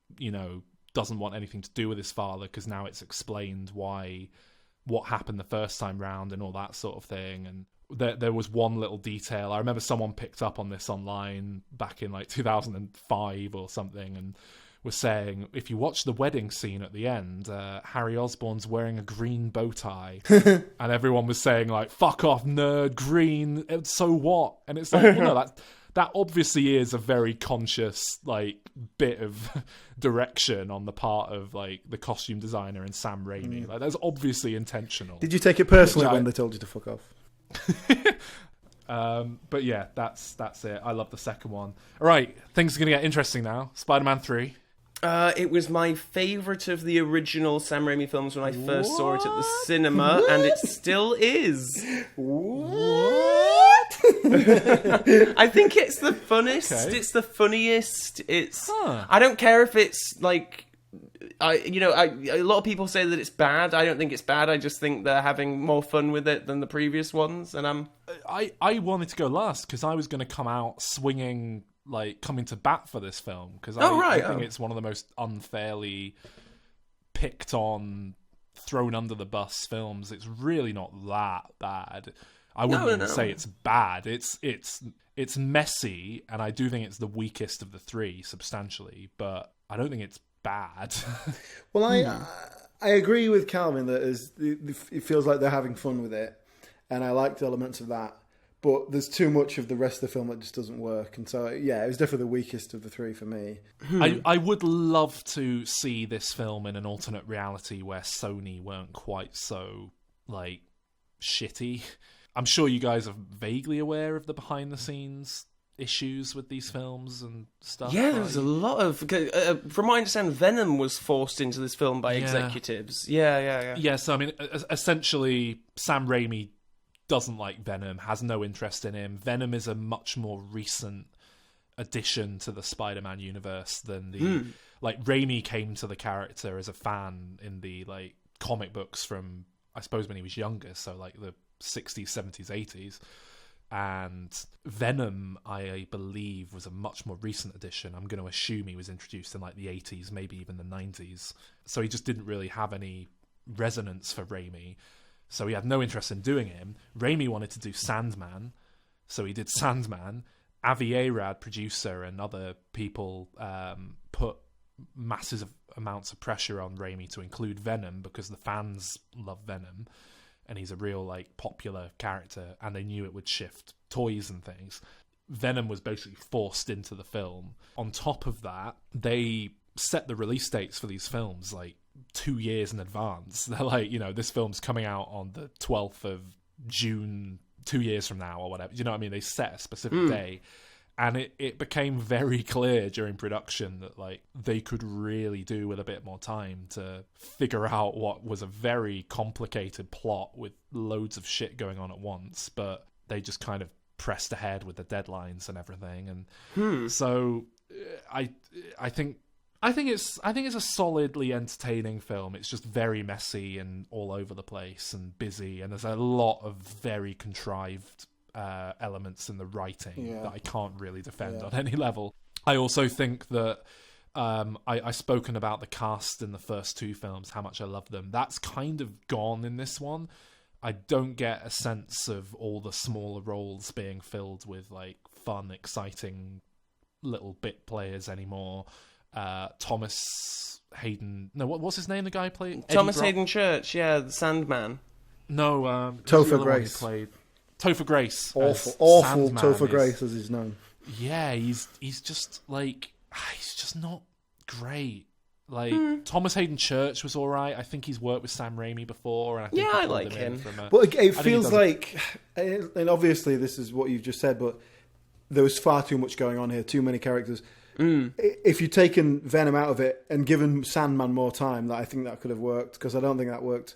doesn't want anything to do with his father, because now it's explained what happened the first time round and all that sort of thing. And there was one little detail. I remember someone picked up on this online back in like 2005 or something and was saying, if you watch the wedding scene at the end, Harry Osborn's wearing a green bow tie. And everyone was saying like, fuck off, nerd, green, so what? And it's like, that obviously is a very conscious like bit of direction on the part of like the costume designer and Sam Raimi. Like, that's obviously intentional. Did you take it personally when they told you to fuck off? But yeah, that's it. I love the second one. All right, things are going to get interesting now. Spider-Man 3. It was my favourite of the original Sam Raimi films when I first saw it at the cinema, and it still is. What? I think it's the funnest. Okay. It's the funniest. It's. I don't care if it's like. A lot of people say that it's bad. I don't think it's bad. I just think they're having more fun with it than the previous ones, and I wanted to go last because I was going to come out swinging, like coming to bat for this film, because I think it's one of the most unfairly picked on, thrown under the bus films. It's really not that bad. I wouldn't even say it's bad. It's messy, and I do think it's the weakest of the three substantially, but I don't think it's bad. Well, I agree with Calvin that it feels like they're having fun with it, and I liked elements of that. But there's too much of the rest of the film that just doesn't work. And so, yeah, it was definitely the weakest of the three for me. I would love to see this film in an alternate reality where Sony weren't quite so, like, shitty. I'm sure you guys are vaguely aware of the behind-the-scenes issues with these films and stuff. Yeah, there's a lot of... from what I understand, Venom was forced into this film by executives. Yeah. Yeah, so, I mean, essentially, Sam Raimi doesn't like Venom, has no interest in him. Venom is a much more recent addition to the Spider-Man universe than the... Like, Raimi came to the character as a fan in the, like, comic books from, I suppose, when he was younger, so, like, the 60s, 70s, 80s. And Venom, I believe, was a much more recent addition. I'm going to assume he was introduced in, like, the 80s, maybe even the 90s. So he just didn't really have any resonance for Raimi. So he had no interest in doing him. Raimi wanted to do Sandman, so he did Sandman. Avi Arad, producer, and other people put massive amounts of pressure on Raimi to include Venom because the fans love Venom, and he's a real like popular character, and they knew it would shift toys and things. Venom was basically forced into the film. On top of that, they set the release dates for these films like 2 years in advance. They're like, this film's coming out on the 12th of June 2 years from now or whatever. You know what I mean? They set a specific day. And it became very clear during production that like they could really do with a bit more time to figure out what was a very complicated plot with loads of shit going on at once. But they just kind of pressed ahead with the deadlines and everything. And so I think it's a solidly entertaining film. It's just very messy and all over the place and busy, and there's a lot of very contrived elements in the writing that I can't really defend on any level. I also think that I've spoken about the cast in the first two films, how much I love them. That's kind of gone in this one. I don't get a sense of all the smaller roles being filled with like fun, exciting little bit players anymore. Thomas Hayden... No, what's his name, the guy who played... Thomas Hayden Church, the Sandman. No, Topher Grace. Played Topher Grace. Awful Sandman Topher Grace, as he's known. Yeah, he's just like... He's just not great. Like, Thomas Hayden Church was alright. I think he's worked with Sam Raimi before. And I think I like him. But it feels like... And obviously this is what you've just said, but there was far too much going on here. Too many characters. If you'd taken Venom out of it and given Sandman more time, I think that could have worked, because I don't think that worked.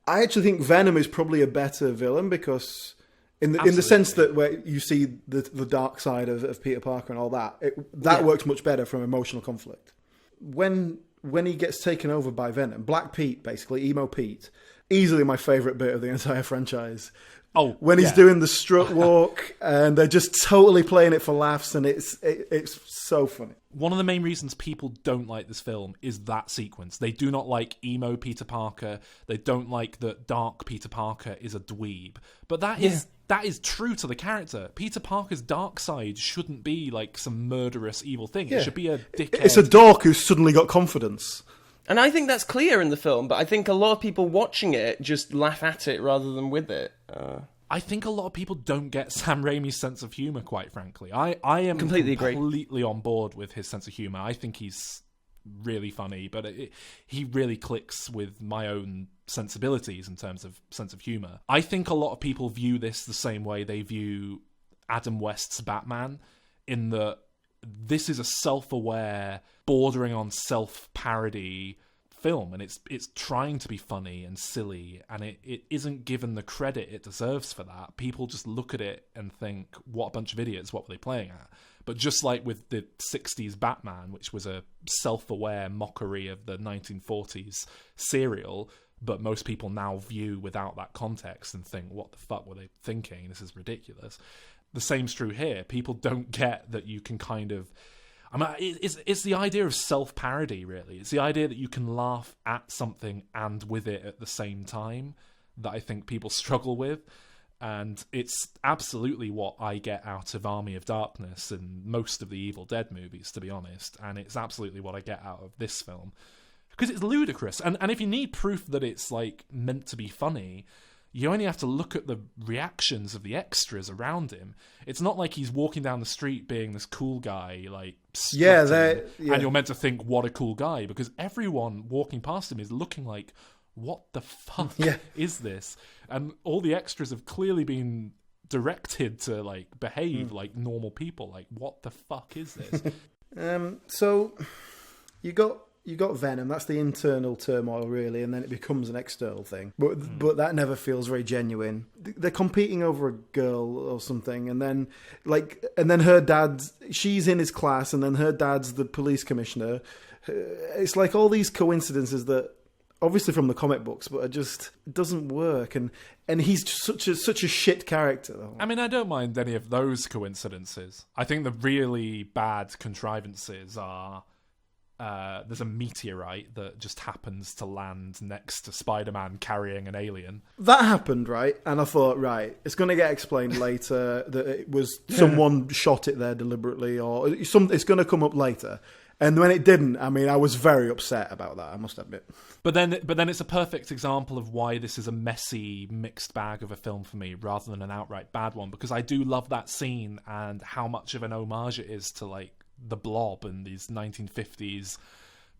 I actually think Venom is probably a better villain, because in the sense that where you see the dark side of Peter Parker and all that, that works much better from emotional conflict. When he gets taken over by Venom, Black Pete, basically, Emo Pete, easily my favourite bit of the entire franchise. Oh, when he's doing the strut walk and they're just totally playing it for laughs, and it's so funny. One of the main reasons people don't like this film is that sequence. They do not like emo Peter Parker. They don't like that dark Peter Parker is a dweeb. But that is true to the character. Peter Parker's dark side shouldn't be like some murderous evil thing. It should be a dickhead. It's a dork who's suddenly got confidence. And I think that's clear in the film, but I think a lot of people watching it just laugh at it rather than with it. I think a lot of people don't get Sam Raimi's sense of humour, quite frankly. I am completely on board with his sense of humour. I think he's really funny, but he really clicks with my own sensibilities in terms of sense of humour. I think a lot of people view this the same way they view Adam West's Batman, in that this is a self-aware, bordering on self-parody film, and it's trying to be funny and silly, and it isn't given the credit it deserves for that. People just look at it and think, what a bunch of idiots, what were they playing at? But just like with the 60s Batman, which was a self-aware mockery of the 1940s serial, but most people now view without that context and think, what the fuck were they thinking? This is ridiculous. The same's true here. People don't get that you can kind of... I mean, it's the idea of self-parody, really. It's the idea that you can laugh at something and with it at the same time that I think people struggle with. And it's absolutely what I get out of Army of Darkness and most of the Evil Dead movies, to be honest. And it's absolutely what I get out of this film. Because it's ludicrous. And if you need proof that it's like meant to be funny, you only have to look at the reactions of the extras around him. It's not like he's walking down the street being this cool guy, like, and you're meant to think, what a cool guy, because everyone walking past him is looking like, what the fuck is this? And all the extras have clearly been directed to, like, behave like normal people. Like, what the fuck is this? So, you got Venom, that's the internal turmoil, really, and then it becomes an external thing. But that never feels very genuine. They're competing over a girl or something, and then her dad's... She's in his class, and then her dad's the police commissioner. It's like all these coincidences that, obviously from the comic books, but it just doesn't work, and he's such a shit character. I mean, I don't mind any of those coincidences. I think the really bad contrivances are... there's a meteorite that just happens to land next to Spider-Man carrying an alien. That happened, right? And I thought, right, it's going to get explained later that it was someone shot it there deliberately, or it's going to come up later. And when it didn't, I mean, I was very upset about that, I must admit. But then it's a perfect example of why this is a messy, mixed bag of a film for me, rather than an outright bad one. Because I do love that scene and how much of an homage it is to like The Blob and these 1950s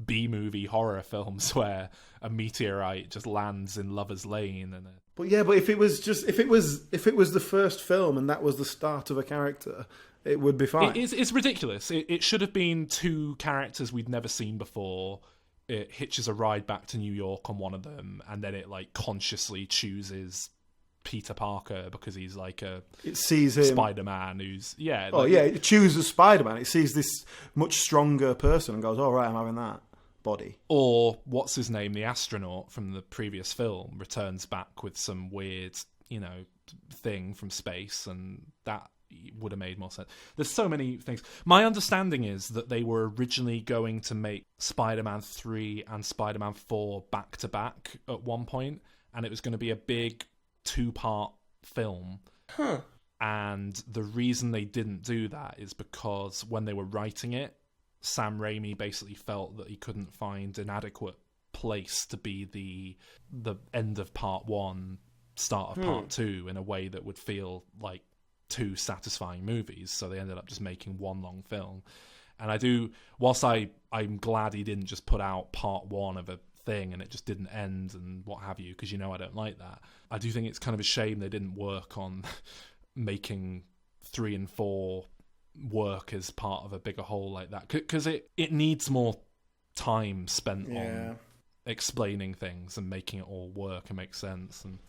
B-movie horror films where a meteorite just lands in Lover's Lane. But if it was the first film and that was the start of a character, it would be fine. It's ridiculous. It should have been two characters we'd never seen before. It hitches a ride back to New York on one of them, and then it like consciously chooses Peter Parker because he's like it sees him Spider-Man who's it chooses Spider-Man. It sees this much stronger person and goes, all right, I'm having that body. Or what's his name, the astronaut from the previous film, returns back with some weird thing from space, and that would have made more sense. There's so many things. My understanding is that they were originally going to make Spider-Man 3 and Spider-Man 4 back to back at one point, and it was going to be a big 2-part film. And the reason they didn't do that is because when they were writing it, Sam Raimi basically felt that he couldn't find an adequate place to be the end of part 1, start of part 2 in a way that would feel like 2 satisfying movies, so they ended up just making one long film. And whilst I'm glad he didn't just put out part 1 of a thing and it just didn't end and what have you, because I don't like that. I do think it's kind of a shame they didn't work on making 3 and 4 work as part of a bigger whole like that, because it needs more time spent on explaining things and making it all work and make sense. And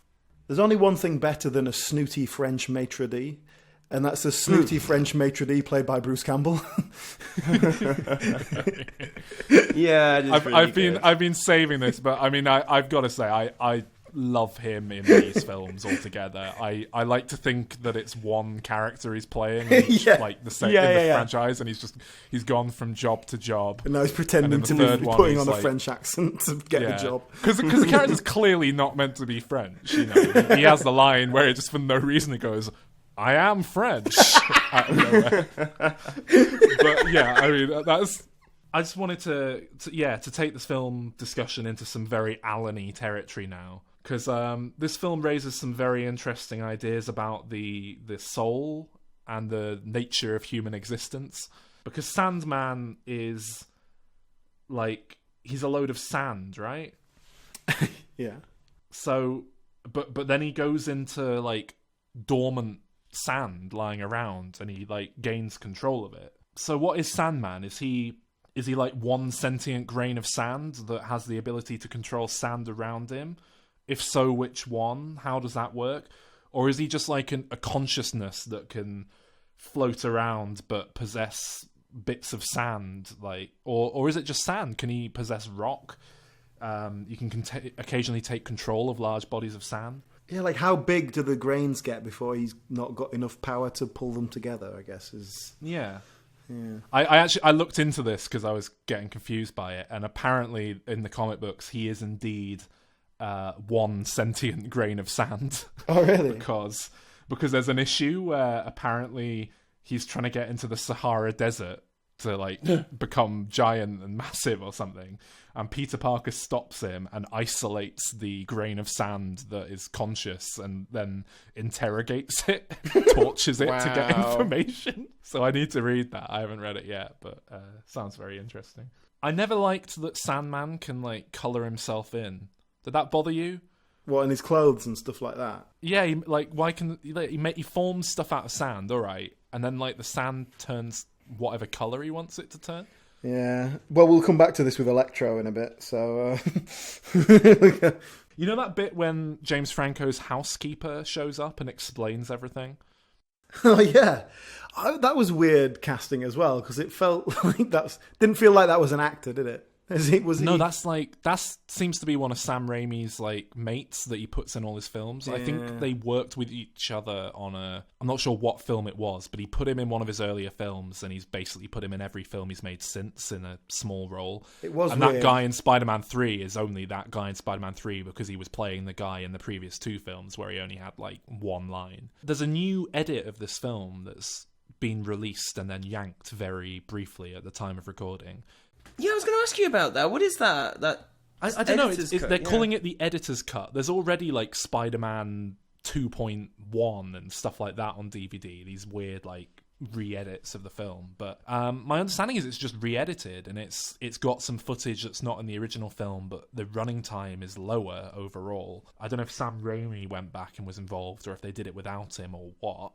there's only one thing better than a snooty French maitre d', and that's a snooty French maitre d' played by Bruce Campbell. I've been saving this, but I mean, I've got to say, I love him in these films altogether. I like to think that it's one character he's playing, like the same in the franchise, and he's gone from job to job. And now he's pretending to be putting on a French accent to get the job. Because the character's clearly not meant to be French. He has the line where just for no reason he goes, "I am French," out of nowhere. But yeah, I mean I just wanted to take this film discussion into some very Alan-y territory now. Because this film raises some very interesting ideas about the soul and the nature of human existence. Because Sandman is like, he's a load of sand, right? Yeah. So, but then he goes into like dormant sand lying around, and he like gains control of it. So what is Sandman? Is he like one sentient grain of sand that has the ability to control sand around him? If so, which one? How does that work? Or is he just like a consciousness that can float around but possess bits of sand? Like, or is it just sand? Can he possess rock? You can occasionally take control of large bodies of sand. Yeah, like how big do the grains get before he's not got enough power to pull them together, I guess is... Yeah. I looked into this because I was getting confused by it, and apparently in the comic books he is indeed... one sentient grain of sand. Oh, really? because there's an issue where apparently he's trying to get into the Sahara Desert to like become giant and massive or something, and Peter Parker stops him and isolates the grain of sand that is conscious and then interrogates it, tortures it to get information. So I need to read that. I haven't read it yet, but sounds very interesting. I never liked that Sandman can like colour himself in. Did that bother you? What, in his clothes and stuff like that? Yeah, why can he forms stuff out of sand, all right, and then like the sand turns whatever colour he wants it to turn? Yeah. Well, we'll come back to this with Electro in a bit, so... You know that bit when James Franco's housekeeper shows up and explains everything? Oh, yeah. That was weird casting as well, because it felt like didn't feel like that was an actor, did it? That seems to be one of Sam Raimi's like mates that he puts in all his films. Yeah. I think they worked with each other on I'm not sure what film it was, but he put him in one of his earlier films, and he's basically put him in every film he's made since in a small role. It was and weird. That guy in Spider-Man 3 is only that guy in Spider-Man 3 because he was playing the guy in the previous 2 films where he only had like one line. There's a new edit of this film that's been released and then yanked very briefly at the time of recording. Yeah, I was going to ask you about that. What is that? I don't know. They're cut, calling it the editor's cut. There's already like Spider-Man 2.1 and stuff like that on DVD. These weird like re-edits of the film. But my understanding is it's just re-edited, and it's got some footage that's not in the original film, but the running time is lower overall. I don't know if Sam Raimi went back and was involved, or if they did it without him, or what.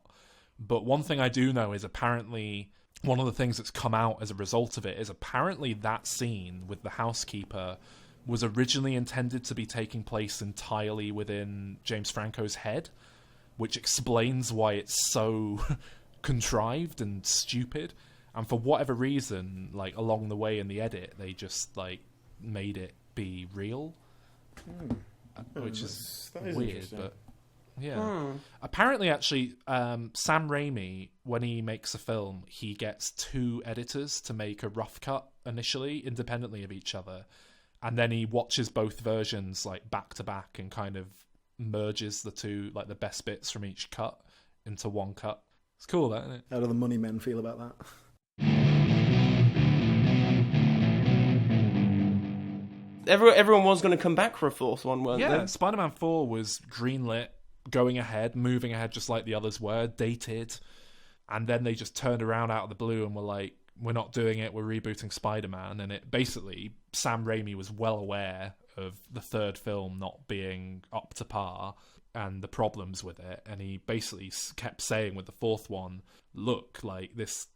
But one thing I do know is apparently one of the things that's come out as a result of it is apparently that scene with the housekeeper was originally intended to be taking place entirely within James Franco's head, which explains why it's so contrived and stupid. And for whatever reason, like along the way in the edit, they just like made it be real, which is weird. But yeah, apparently, actually, Sam Raimi, when he makes a film, he gets 2 editors to make a rough cut initially, independently of each other. And then he watches both versions like back to back and kind of merges the two, like the best bits from each cut into one cut. It's cool, that, isn't it? How do the money men feel about that? Everyone was going to come back for a 4th one, weren't they? Yeah, Spider-Man 4 was greenlit, going ahead, moving ahead just like the others were, dated. And then they just turned around out of the blue and were like, we're not doing it, we're rebooting Spider-Man. And it basically, Sam Raimi was well aware of the 3rd film not being up to par and the problems with it. And he basically kept saying with the 4th one, look, like this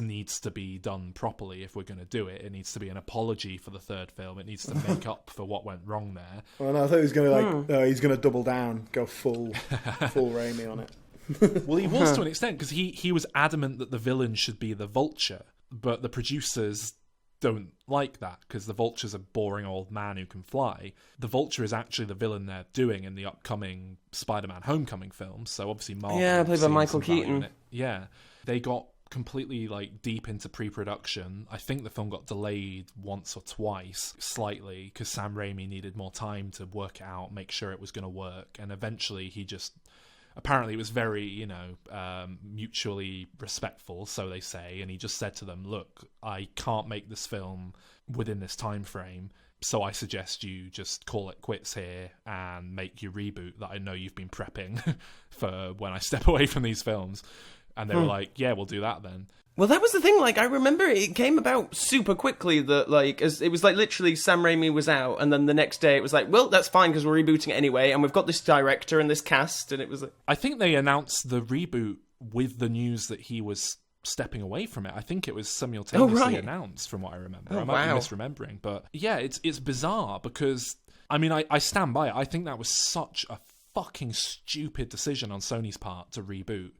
needs to be done properly if we're going to do it. It needs to be an apology for the 3rd film. It needs to make up for what went wrong there. Well, no, I thought he was going to he's going to double down, go full Raimi on it. Well, he was to an extent, because he was adamant that the villain should be the Vulture, but the producers don't like that because the Vulture's a boring old man who can fly. The Vulture is actually the villain they're doing in the upcoming Spider-Man Homecoming film, so obviously Marvel played by Michael Keaton. Yeah, they got completely like deep into pre-production. I think the film got delayed once or twice, slightly, because Sam Raimi needed more time to work it out, make sure it was going to work, and eventually he just... Apparently it was very, mutually respectful, so they say, and he just said to them, look, I can't make this film within this time frame, so I suggest you just call it quits here and make your reboot that I know you've been prepping for when I step away from these films. And they were like, yeah, we'll do that then. Well, that was the thing, like, I remember it came about super quickly that, like, as it was, like, literally Sam Raimi was out, and then the next day it was like, well, that's fine, because we're rebooting it anyway, and we've got this director and this cast, and it was like... I think they announced the reboot with the news that he was stepping away from it. I think it was simultaneously announced, from what I remember. I might be misremembering, but yeah, it's bizarre, because, I mean, I stand by it. I think that was such a fucking stupid decision on Sony's part to reboot.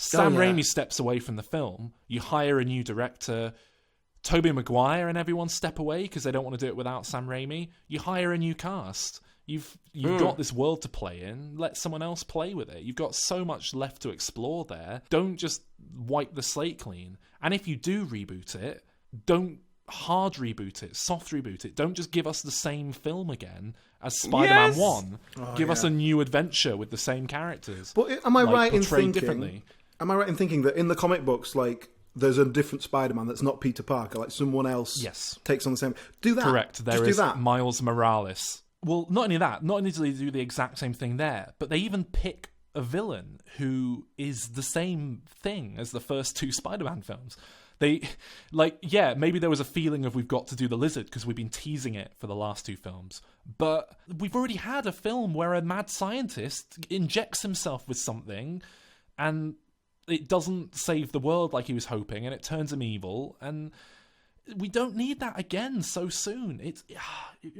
Sam Raimi steps away from the film. You hire a new director. Tobey Maguire and everyone step away because they don't want to do it without Sam Raimi. You hire a new cast. You've got this world to play in. Let someone else play with it. You've got so much left to explore there. Don't just wipe the slate clean. And if you do reboot it, don't hard reboot it, soft reboot it. Don't just give us the same film again as Spider-Man 1. Give us a new adventure with the same characters. But am I right in thinking... differently. Am I right in thinking that in the comic books, like, there's a different Spider-Man that's not Peter Parker, like someone else takes on the same... Do that. Correct. There is Miles Morales. Well, not only that, not only do they do the exact same thing there, but they even pick a villain who is the same thing as the first 2 Spider-Man films. They, maybe there was a feeling of we've got to do the Lizard because we've been teasing it for the last 2 films, but we've already had a film where a mad scientist injects himself with something and... it doesn't save the world like he was hoping, and it turns him evil, and we don't need that again so soon. It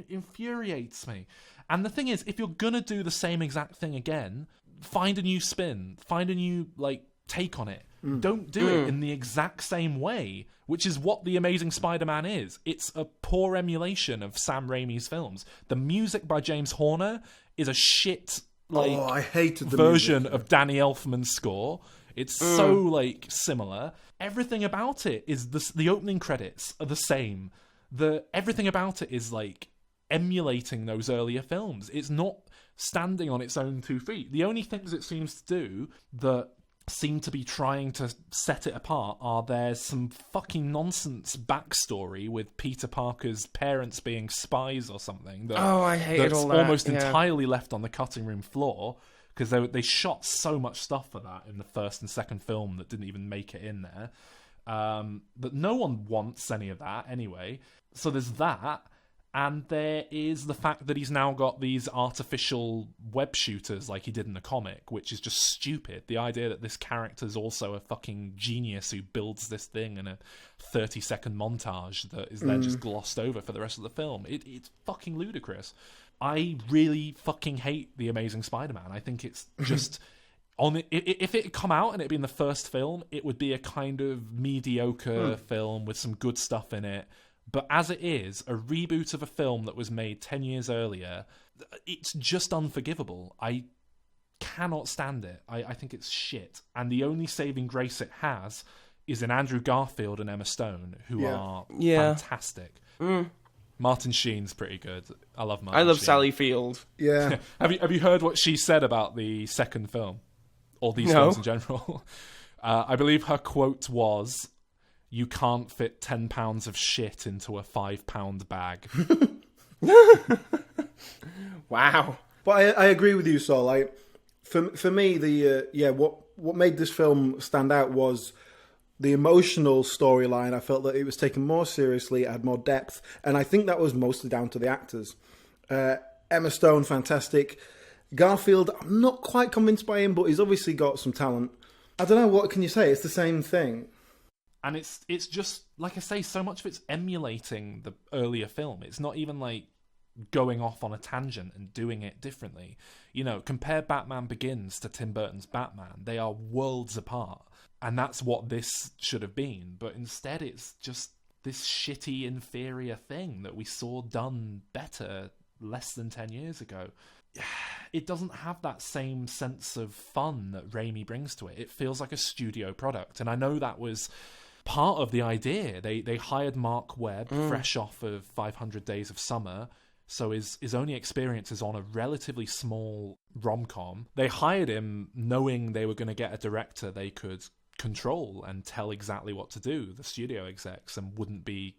infuriates me. And the thing is, if you're gonna do the same exact thing again, find a new spin, find a new, take on it. Don't do it in the exact same way, which is what The Amazing Spider-Man is. It's a poor emulation of Sam Raimi's films. The music by James Horner is a shit, I hated the version music. of Danny Elfman's score. It's so, similar. Everything about it is... The opening credits are the same. Everything about it is, emulating those earlier films. It's not standing on its own 2 feet. The only things it seems to do that seem to be trying to set it apart are there's some fucking nonsense backstory with Peter Parker's parents being spies or something. I hated all that. That's almost entirely left on the cutting room floor, because they shot so much stuff for that in the first and second film that didn't even make it in there. But no one wants any of that anyway. So there's that. And there is the fact that he's now got these artificial web shooters like he did in the comic, which is just stupid. The idea that this character's also a fucking genius who builds this thing in a 30-second montage that is then just glossed over for the rest of the film. It's fucking ludicrous. I really fucking hate The Amazing Spider-Man. I think it's just... If it had come out and it'd been the first film, it would be a kind of mediocre film with some good stuff in it. But as it is, a reboot of a film that was made 10 years earlier, it's just unforgivable. I cannot stand it. I think it's shit. And the only saving grace it has is in Andrew Garfield and Emma Stone, who are fantastic. Martin Sheen's pretty good. I love Martin I love Sheen. Sally Field. Yeah. Have you heard what she said about the second film? Or these films in general? I believe her quote was... You can't fit 10 pounds of shit into a 5-pound bag. Wow. But I agree with you, Sol. Like, for me, what made this film stand out was the emotional storyline. I felt that it was taken more seriously, it had more depth, and I think that was mostly down to the actors. Emma Stone, fantastic. Garfield, I'm not quite convinced by him, but he's obviously got some talent. I don't know, what can you say? It's the same thing. And it's just, like I say, so much of it's emulating the earlier film. It's not even like going off on a tangent and doing it differently. You know, compare Batman Begins to Tim Burton's Batman. They are worlds apart. And that's what this should have been. But instead it's just this shitty, inferior thing that we saw done better less than 10 years ago. It doesn't have that same sense of fun that Raimi brings to it. It feels like a studio product. And I know that was... part of the idea. They hired Mark Webb fresh off of 500 Days of Summer, so his only experience is on a relatively small rom-com. They hired him knowing they were going to get a director they could control and tell exactly what to do, the studio execs, and wouldn't be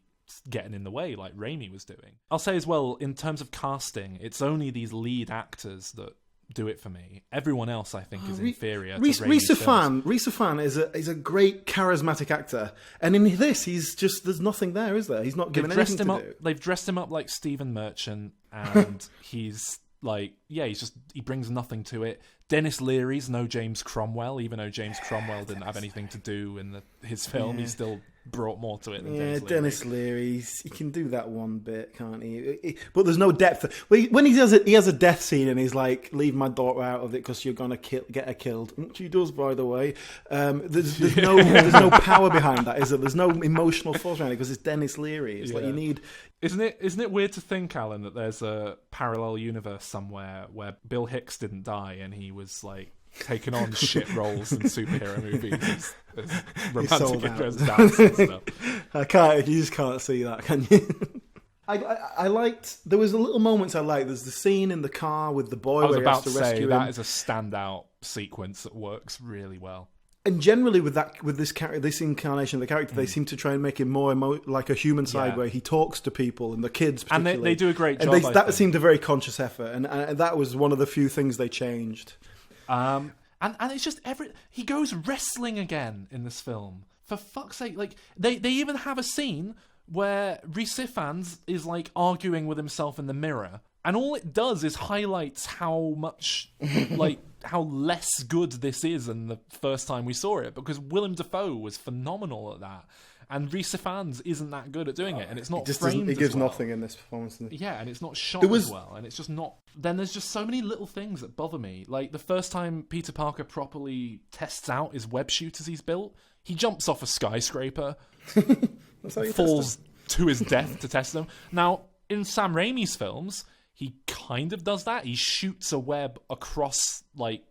getting in the way like Raimi was doing. I'll say as well, in terms of casting, it's only these lead actors that do it for me. Everyone else, I think, is inferior to Raimi's films. Rhys Ifan is a great charismatic actor, and in this, he's just there's nothing there, is there? He's not given anything to do. They've dressed him up like Stephen Merchant, and he's like, he brings nothing to it. Dennis Leary's no James Cromwell, even though James Cromwell didn't have anything to do in his film. He still brought more to it than Dennis Leary. He can do that one bit, can't he? But there's no depth. When he has a death scene and he's like, leave my daughter out of it because you're going to get her killed. She does, by the way. There's no power behind that, is there? There's no emotional force behind it because it's Dennis Leary. It's like you need... Isn't it weird to think, Alan, that there's a parallel universe somewhere where Bill Hicks didn't die and he was like taking on shit roles in superhero movies as romantic interest dance and stuff. You just can't see that, can you? I liked. There was a little moments I liked. There's the scene in the car with the boy where he has to rescue him. That is a standout sequence that works really well. And generally, with this incarnation of the character, they seem to try and make him more like a human side, where he talks to people and the kids, particularly. And they do a great job. That seemed a very conscious effort, and that was one of the few things they changed. And it's just he goes wrestling again in this film. For fuck's sake, like they even have a scene where Rhys Ifans is like arguing with himself in the mirror, and all it does is highlights how much how less good this is than the first time we saw it, because Willem Dafoe was phenomenal at that. And Rhys Ifans isn't that good at doing it, and it's not framed. It gives well. nothing in this performance. Yeah, and it's not shot as well, and it's just not. Then there's just so many little things that bother me. Like the first time Peter Parker properly tests out his web shooters he's built, he jumps off a skyscraper, falls to his death to test them. Now, in Sam Raimi's films, he kind of does that. He shoots a web across like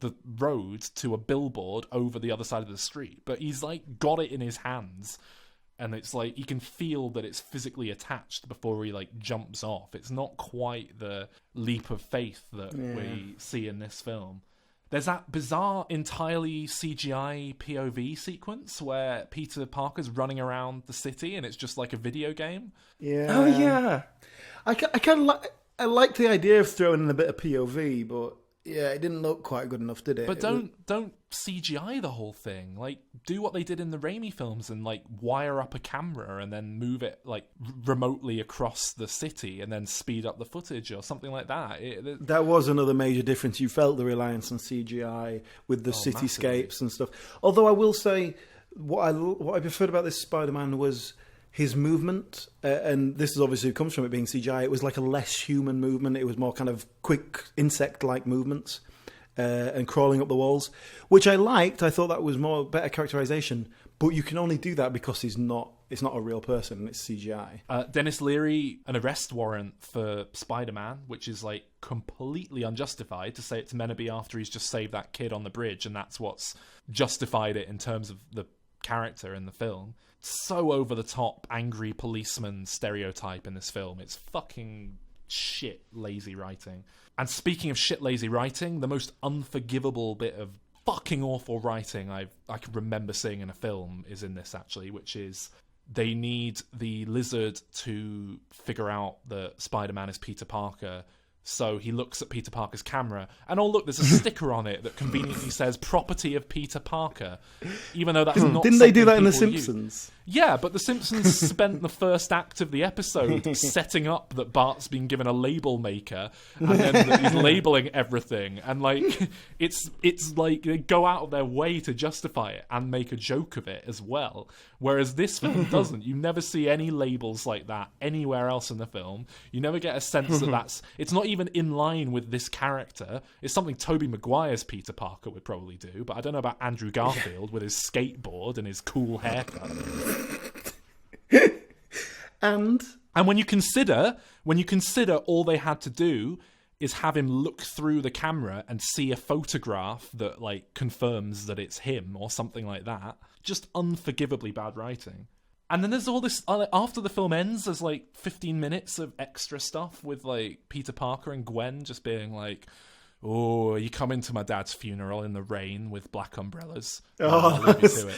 the road to a billboard over the other side of the street, but he's like got it in his hands, and it's like you can feel that it's physically attached before he like jumps off. It's not quite the leap of faith that we see in this film. There's that bizarre, entirely CGI POV sequence where Peter Parker's running around the city and it's just like a video game. Yeah. Oh, yeah. I like the idea of throwing in a bit of POV, but yeah, it didn't look quite good enough, did it? But don't CGI the whole thing. Like, do what they did in the Raimi films and like wire up a camera and then move it like remotely across the city and then speed up the footage or something like that. That was another major difference. You felt the reliance on CGI with the cityscapes massively. and stuff. Although I will say, what I preferred about this Spider-Man was his movement, and this is obviously comes from it being CGI. It was like a less human movement. It was more kind of quick insect-like movements and crawling up the walls, which I liked. I thought that was better characterization. But you can only do that because it's not a real person. It's CGI. Dennis Leary, an arrest warrant for Spider-Man, which is like completely unjustified to say it's meant to be after he's just saved that kid on the bridge, and that's what's justified it in terms of the character in the film. So over the top angry policeman stereotype in this film. It's fucking shit lazy writing. And speaking of shit lazy writing, the most unforgivable bit of fucking awful writing I can remember seeing in a film is in this, actually, which is they need the Lizard to figure out that Spider-Man is Peter Parker. So he looks at Peter Parker's camera, and oh look, there's a sticker on it that conveniently says "Property of Peter Parker," even though that's not. Didn't they do that in The people Simpsons? Yeah, but The Simpsons spent the first act of the episode setting up that Bart's been given a label maker, and then that he's labeling everything, and like it's like they go out of their way to justify it and make a joke of it as well. Whereas this film doesn't. You never see any labels like that anywhere else in the film. You never get a sense that it's not even in line with this character. It's something Tobey Maguire's Peter Parker would probably do, but I don't know about Andrew Garfield with his skateboard and his cool haircut. And when you consider all they had to do is have him look through the camera and see a photograph that like confirms that it's him or something like that, just unforgivably bad writing. And then there's all this, after the film ends, there's like 15 minutes of extra stuff with like Peter Parker and Gwen just being like, oh, you come into my dad's funeral in the rain with black umbrellas. I'll leave you to it.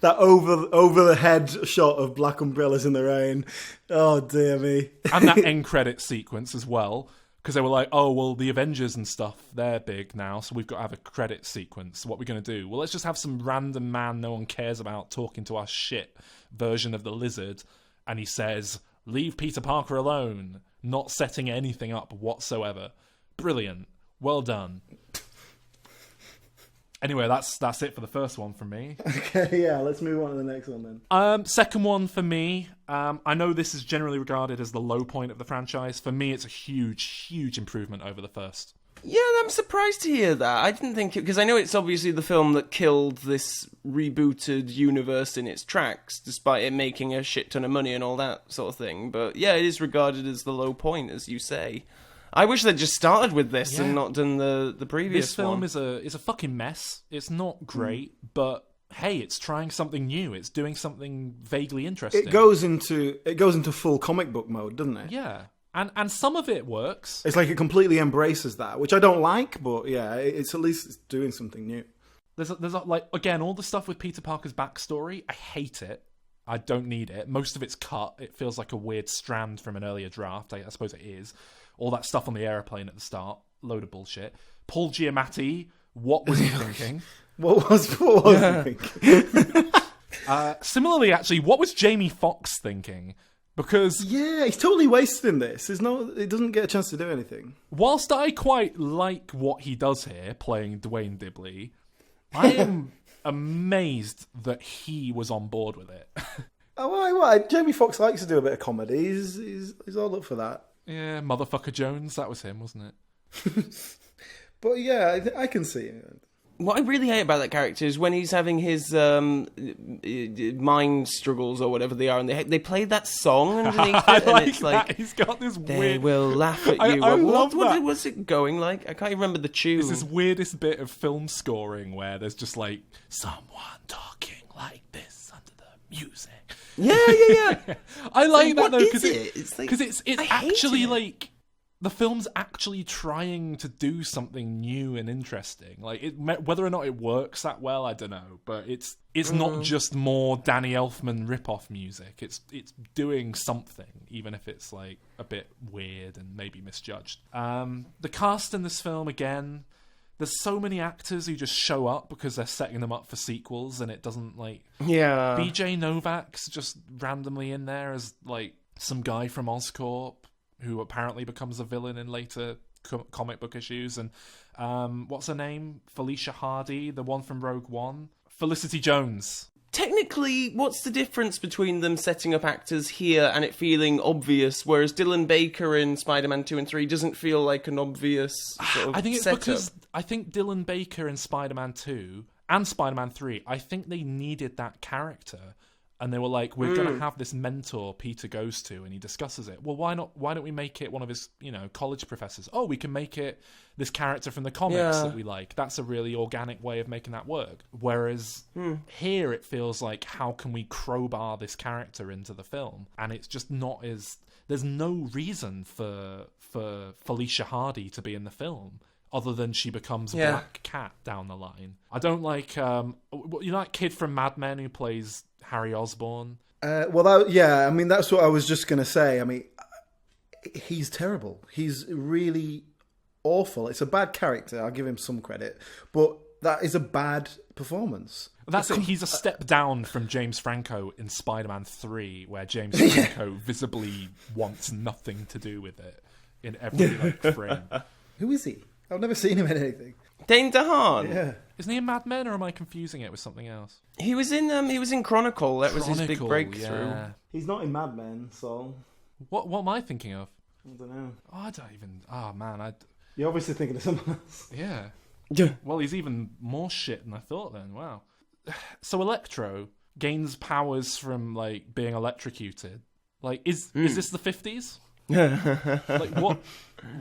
That over the head shot of black umbrellas in the rain. Oh, dear me. And that end credit sequence as well. Because they were like, oh, well, the Avengers and stuff, they're big now, so we've got to have a credit sequence. What are we going to do? Well, let's just have some random man no one cares about talking to our shit version of the Lizard. And he says, leave Peter Parker alone, not setting anything up whatsoever. Brilliant. Well done. Anyway, that's it for the first one from me. Okay, yeah, let's move on to the next one then. Second one for me, I know this is generally regarded as the low point of the franchise. For me, it's a huge, huge improvement over the first. Yeah, I'm surprised to hear that. I didn't think it, because I know it's obviously the film that killed this rebooted universe in its tracks, despite it making a shit ton of money and all that sort of thing. But yeah, it is regarded as the low point, as you say. I wish they'd just started with this and not done the previous one. This film is a fucking mess. It's not great, but hey, it's trying something new. It's doing something vaguely interesting. It goes into full comic book mode, doesn't it? Yeah. And some of it works. It's like it completely embraces that, which I don't like, but yeah, it's at least it's doing something new. There's like, again, all the stuff with Peter Parker's backstory, I hate it. I don't need it. Most of it's cut. It feels like a weird strand from an earlier draft. I suppose it is. All that stuff on the airplane at the start, load of bullshit. Paul Giamatti, what was he thinking? What was he thinking? Similarly, actually, what was Jamie Foxx thinking? Because yeah, he's totally wasted in this. He doesn't get a chance to do anything. Whilst I quite like what he does here, playing Dwayne Dibley, I am amazed that he was on board with it. Oh, why? Jamie Foxx likes to do a bit of comedy. He's all up for that. Yeah, Motherfucker Jones, that was him, wasn't it? But yeah, I can see it. What I really hate about that character is when he's having his mind struggles or whatever they are, and they play that song underneath it, and it's like he's got this they weird. will laugh at you. I love that. What's it going like? I can't even remember the tune. It's this weirdest bit of film scoring where there's just like someone talking like this under the music. Yeah. I like that though because it's actually like the film's actually trying to do something new and interesting. Like, whether or not it works that well, I don't know. But it's not just more Danny Elfman rip-off music. It's doing something, even if it's like a bit weird and maybe misjudged. The cast in this film, again, there's so many actors who just show up because they're setting them up for sequels, and it doesn't, like... Yeah. BJ Novak's just randomly in there as, like, some guy from Oscorp who apparently becomes a villain in later comic book issues. And what's her name? Felicia Hardy, the one from Rogue One. Felicity Jones. Technically, what's the difference between them setting up actors here and it feeling obvious, whereas Dylan Baker in Spider-Man 2 and 3 doesn't feel like an obvious sort of I think it's setup? because I think Dylan Baker in Spider-Man 2 and Spider-Man 3, I think they needed that character. And they were like, we're going to have this mentor Peter goes to, and he discusses it. Well, why not? Why don't we make it one of his, college professors? Oh, we can make it this character from the comics that we like. That's a really organic way of making that work. Whereas here it feels like, how can we crowbar this character into the film? And it's just not as... There's no reason for Felicia Hardy to be in the film, other than she becomes Black Cat down the line. I don't like... that kid from Mad Men who plays Harry Osborn? I mean, that's what I was just going to say. I mean, he's terrible. He's really awful. It's a bad character. I'll give him some credit. But that is a bad performance. That's it. He's a step down from James Franco in Spider-Man 3, where James Franco visibly wants nothing to do with it in every frame. Who is he? I've never seen him in anything. Dane DeHaan. Yeah. Isn't he in Mad Men, or am I confusing it with something else? He was in Chronicle. That was his big breakthrough. Yeah. He's not in Mad Men, so... What am I thinking of? I don't know. Oh, I don't even... Oh, man, You're obviously thinking of someone else. Yeah. Yeah. Well, he's even more shit than I thought then. Wow. So Electro gains powers from, like, being electrocuted. Like, is this the 50s? Like,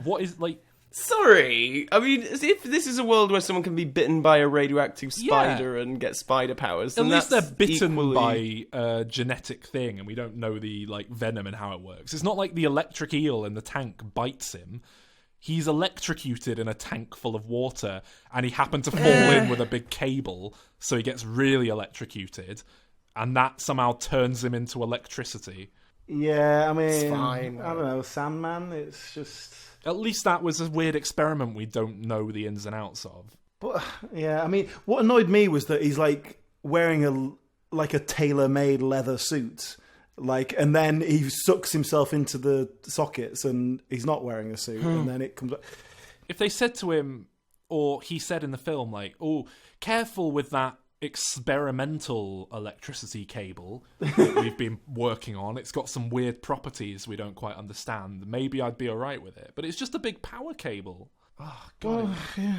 what is, like... Sorry, I mean, if this is a world where someone can be bitten by a radioactive spider and get spider powers, then at least they're bitten equally... by a genetic thing, and we don't know the venom and how it works. It's not like the electric eel in the tank bites him. He's electrocuted in a tank full of water, and he happened to fall in with a big cable, so he gets really electrocuted, and that somehow turns him into electricity. Yeah, I mean, It's fine. I don't know, Sandman. It's just. At least that was a weird experiment we don't know the ins and outs of. But yeah, I mean, what annoyed me was that he's like wearing a tailor-made leather suit, and then he sucks himself into the sockets, and he's not wearing a suit, and then it comes. If they said to him, or he said in the film, like, "Oh, careful with that experimental electricity cable that we've been working on. It's got some weird properties we don't quite understand. Maybe I'd be alright with it. But it's just a big power cable." Oh, God. Yeah.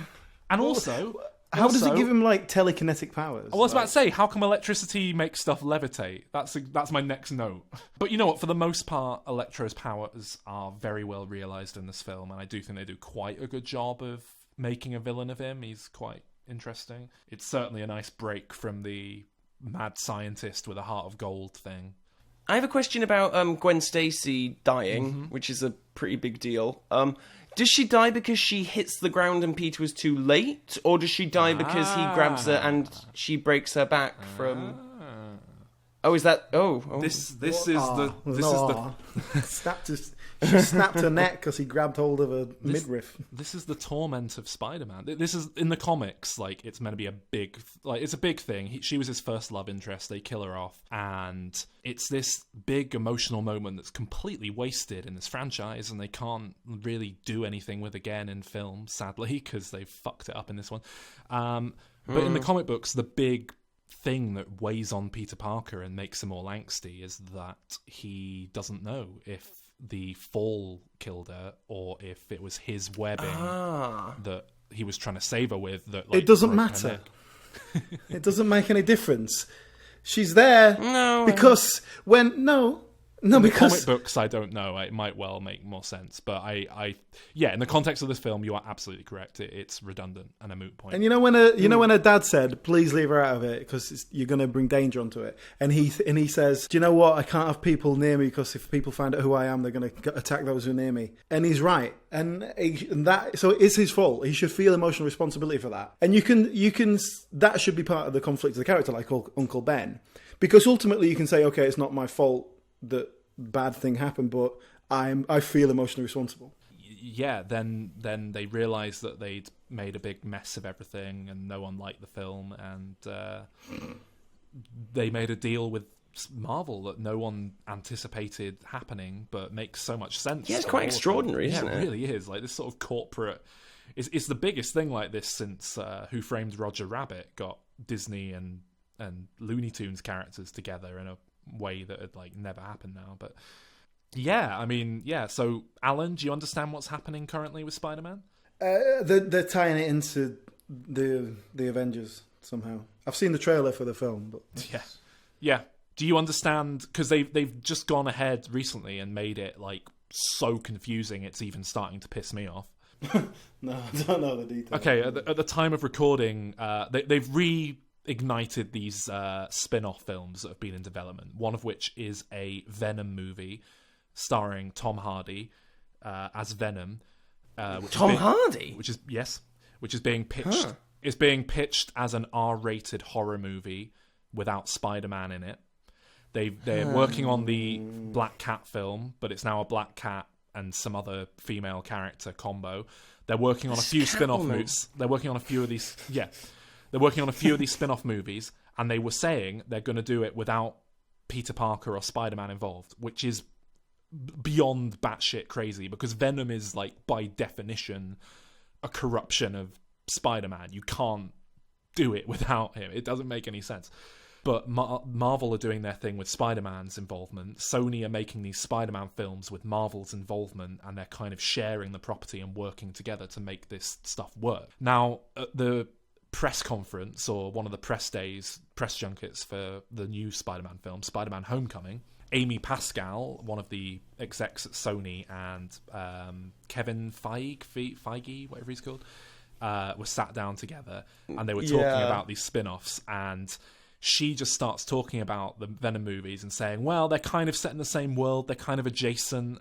And also... How does it give him, telekinetic powers? I was about to say, how come electricity makes stuff levitate? That's my next note. But you know what? For the most part, Electro's powers are very well realised in this film, and I do think they do quite a good job of making a villain of him. He's quite interesting. It's certainly a nice break from the mad scientist with a heart of gold thing. I have a question about Gwen Stacy dying, which is a pretty big deal. Does she die because she hits the ground and Peter was too late, or does she die because he grabs her and she breaks her back from? Oh, is that? Oh. This is She snapped her neck because he grabbed hold of her midriff. This is the torment of Spider-Man. This is in the comics. It's meant to be a big, it's a big thing. She was his first love interest. They kill her off, and it's this big emotional moment that's completely wasted in this franchise, and they can't really do anything with again in film, sadly, because they fucked it up in this one. But in the comic books, the big thing that weighs on Peter Parker and makes him all angsty is that he doesn't know if the fall killed her or if it was his webbing that he was trying to save her with. That it doesn't matter. It doesn't make any difference. She's there because No, in the because comic books, I don't know. It might well make more sense, but yeah, in the context of this film, you are absolutely correct. It's redundant and a moot point. And when her dad said, "Please leave her out of it because you're going to bring danger onto it," and he says, "Do you know what? I can't have people near me because if people find out who I am, they're going to attack those who are near me." And he's right, and so it's his fault. He should feel emotional responsibility for that, and you can that should be part of the conflict of the character, like Uncle Ben, because ultimately you can say, "Okay, it's not my fault that bad thing happened, but I feel emotionally responsible." Yeah, then they realised that they'd made a big mess of everything and no one liked the film, and they made a deal with Marvel that no one anticipated happening, but makes so much sense. Yeah, it's quite extraordinary, isn't it? It really is. Like, this sort of corporate... It's the biggest thing like this since Who Framed Roger Rabbit got Disney and Looney Tunes characters together in a way that had never happened now. But so Alan, do you understand what's happening currently with Spider-Man? They're tying it into the Avengers somehow. I've seen the trailer for the film, but yeah. Do you understand? Because they've just gone ahead recently and made it so confusing it's even starting to piss me off. No, I don't know the details. Okay, at the time of recording, they've reignited these spin-off films that have been in development, one of which is a Venom movie starring Tom Hardy as Venom. Hardy? Which is being pitched. Huh. It's being pitched as an R-rated horror movie without Spider-Man in it. They're working on the Black Cat film, but it's now a Black Cat and some other female character combo. They're working on a few spin-off movies. They're working on a few of these. Yeah. They're working on a few of these spin-off movies, and they were saying they're going to do it without Peter Parker or Spider-Man involved, which is beyond batshit crazy, because Venom is, by definition, a corruption of Spider-Man. You can't do it without him. It doesn't make any sense. But Marvel are doing their thing with Spider-Man's involvement. Sony are making these Spider-Man films with Marvel's involvement, and they're kind of sharing the property and working together to make this stuff work. Now, at the press conference, or one of the press junkets for the new Spider-Man film, Spider-Man Homecoming, Amy Pascal, one of the execs at Sony, and Kevin Feige, whatever he's called, were sat down together, and they were talking about these spin-offs, and she just starts talking about the Venom movies and saying, well, they're kind of set in the same world, they're kind of adjacent,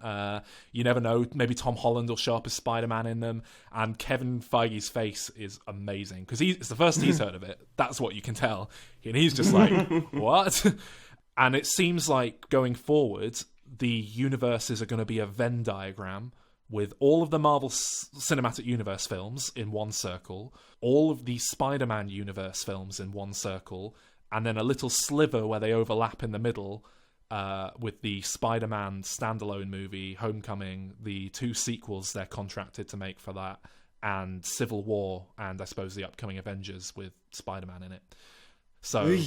you never know, maybe Tom Holland will show up as Spider-Man in them. And Kevin Feige's face is amazing, because it's the first he's heard of it, that's what you can tell, and he's just like, what? And it seems like going forward, the universes are going to be a Venn diagram with all of the Marvel Cinematic Universe films in one circle, all of the Spider-Man universe films in one circle, and then a little sliver where they overlap in the middle with the Spider-Man standalone movie, Homecoming, the 2 sequels they're contracted to make for that, and Civil War, and I suppose the upcoming Avengers with Spider-Man in it. So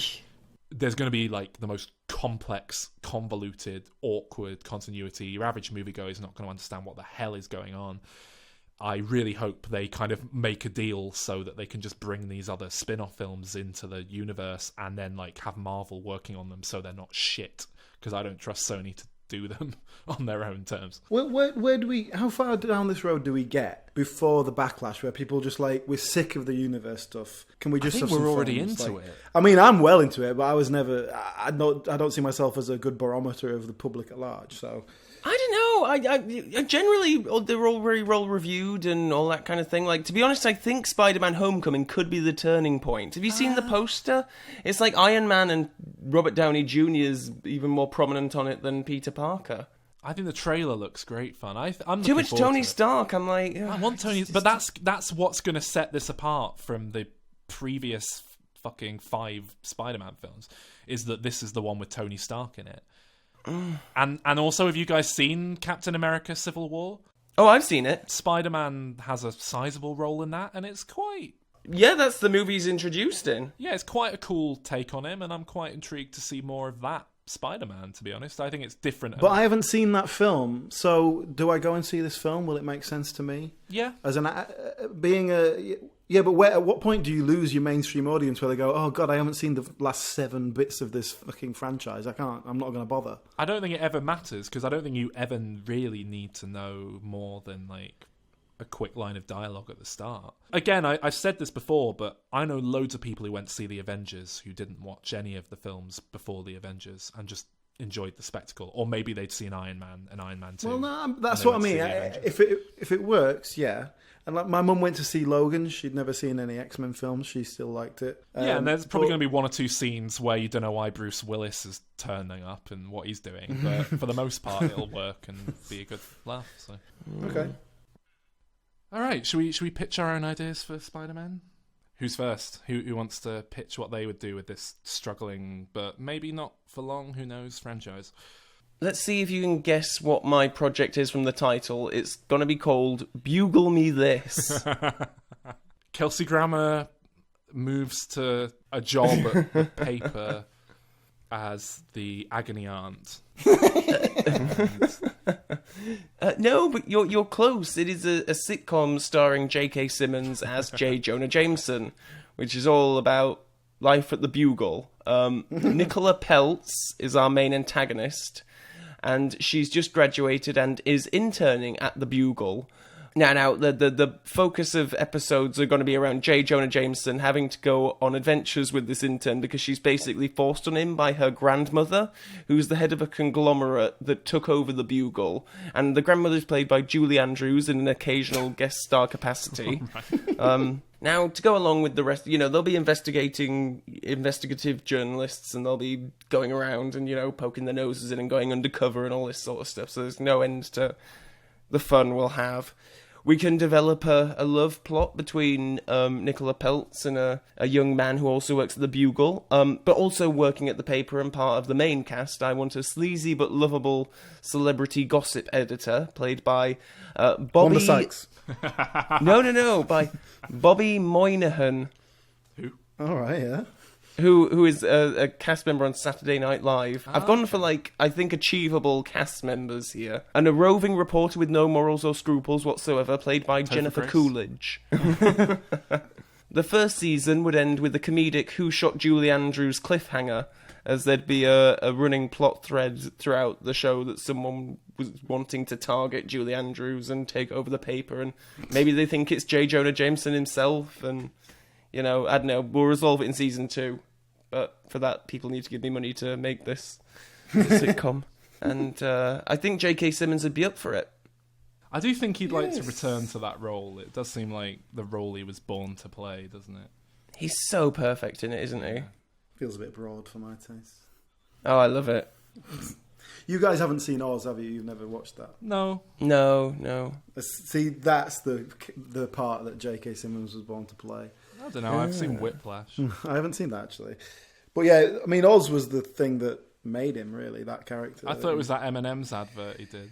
there's going to be the most complex, convoluted, awkward continuity. Your average moviegoer is not going to understand what the hell is going on. I really hope they kind of make a deal so that they can just bring these other spin-off films into the universe and then have Marvel working on them so they're not shit, because I don't trust Sony to do them on their own terms. Where do we? How far down this road do we get before the backlash, where people just we're sick of the universe stuff? Can we just? I think we're already into it. I mean, I'm well into it, but I was never. I don't see myself as a good barometer of the public at large. So I don't know. I generally, they're all very well reviewed and all that kind of thing. To be honest, I think Spider-Man Homecoming could be the turning point. Have you seen the poster? It's Iron Man and Robert Downey Jr. is even more prominent on it than Peter Parker. I think the trailer looks great fun. I'm too much Tony Stark. I'm I want Tony, but that's what's going to set this apart from the previous fucking 5 Spider-Man films, is that this is the one with Tony Stark in it. And also, have you guys seen Captain America Civil War? Oh, I've seen it. Spider-Man has a sizable role in that, and it's quite... Yeah, that's the movie he's introduced in. Yeah, it's quite a cool take on him, and I'm quite intrigued to see more of that Spider-Man, to be honest. I think it's different. But I haven't seen that film, so do I go and see this film? Will it make sense to me? Yeah. As Yeah, but at what point do you lose your mainstream audience where they go, oh God, I haven't seen the last 7 bits of this fucking franchise. I'm not going to bother. I don't think it ever matters, because I don't think you ever really need to know more than, like, a quick line of dialogue at the start. Again, I've said this before, but I know loads of people who went to see The Avengers who didn't watch any of the films before The Avengers and just enjoyed the spectacle. Or maybe they'd seen Iron Man and Iron Man 2. Well, no, that's what I mean. If it works, yeah. And like my mum went to see Logan. She'd never seen any X-Men films. She still liked it. Yeah, and there's probably going to be 1 or 2 scenes where you don't know why Bruce Willis is turning up and what he's doing. But for the most part, it'll work and be a good laugh. So. Okay. All right, should we pitch our own ideas for Spider-Man? Who's first? Who wants to pitch what they would do with this struggling, but maybe not for long, who knows, franchise? Let's see if you can guess what my project is from the title. It's going to be called Bugle Me This. Kelsey Grammer moves to a job at the paper as the agony aunt. No, but you're close. It is a sitcom starring J.K. Simmons as J. Jonah Jameson, which is all about life at the Bugle. Nicola Peltz is our main antagonist, and she's just graduated and is interning at the Bugle. Now, the focus of episodes are going to be around J. Jonah Jameson having to go on adventures with this intern because she's basically forced on him by her grandmother, who's the head of a conglomerate that took over the Bugle. And the grandmother's played by Julie Andrews in an occasional guest star capacity. Now, to go along with the rest, they'll be investigative journalists, and they'll be going around and, poking their noses in and going undercover and all this sort of stuff. So there's no end to the fun we'll have. We can develop a love plot between Nicola Peltz and a young man who also works at the Bugle, but also working at the paper and part of the main cast. I want a sleazy but lovable celebrity gossip editor played by Bobby... Wanda Sykes. No, by Bobby Moynihan. Who? All right, yeah. Who is a cast member on Saturday Night Live. I've gone for, I think, achievable cast members here. And a roving reporter with no morals or scruples whatsoever, played by Jennifer Coolidge. The first season would end with the comedic Who Shot Julie Andrews cliffhanger, as there'd be a running plot thread throughout the show that someone was wanting to target Julie Andrews and take over the paper, and maybe they think it's J. Jonah Jameson himself, and... I don't know, we'll resolve it in season 2. But for that, people need to give me money to make this sitcom. And I think J.K. Simmons would be up for it. I do think he'd like to return to that role. It does seem like the role he was born to play, doesn't it? He's so perfect in it, isn't he? Feels a bit broad for my taste. Oh, I love it. You guys haven't seen Oz, have you? You've never watched that? No. See, that's the part that J.K. Simmons was born to play. I don't know, I've seen Whiplash. I haven't seen that, actually. But yeah, I mean, Oz was the thing that made him, really, that character. I thought it was that M&M's advert he did.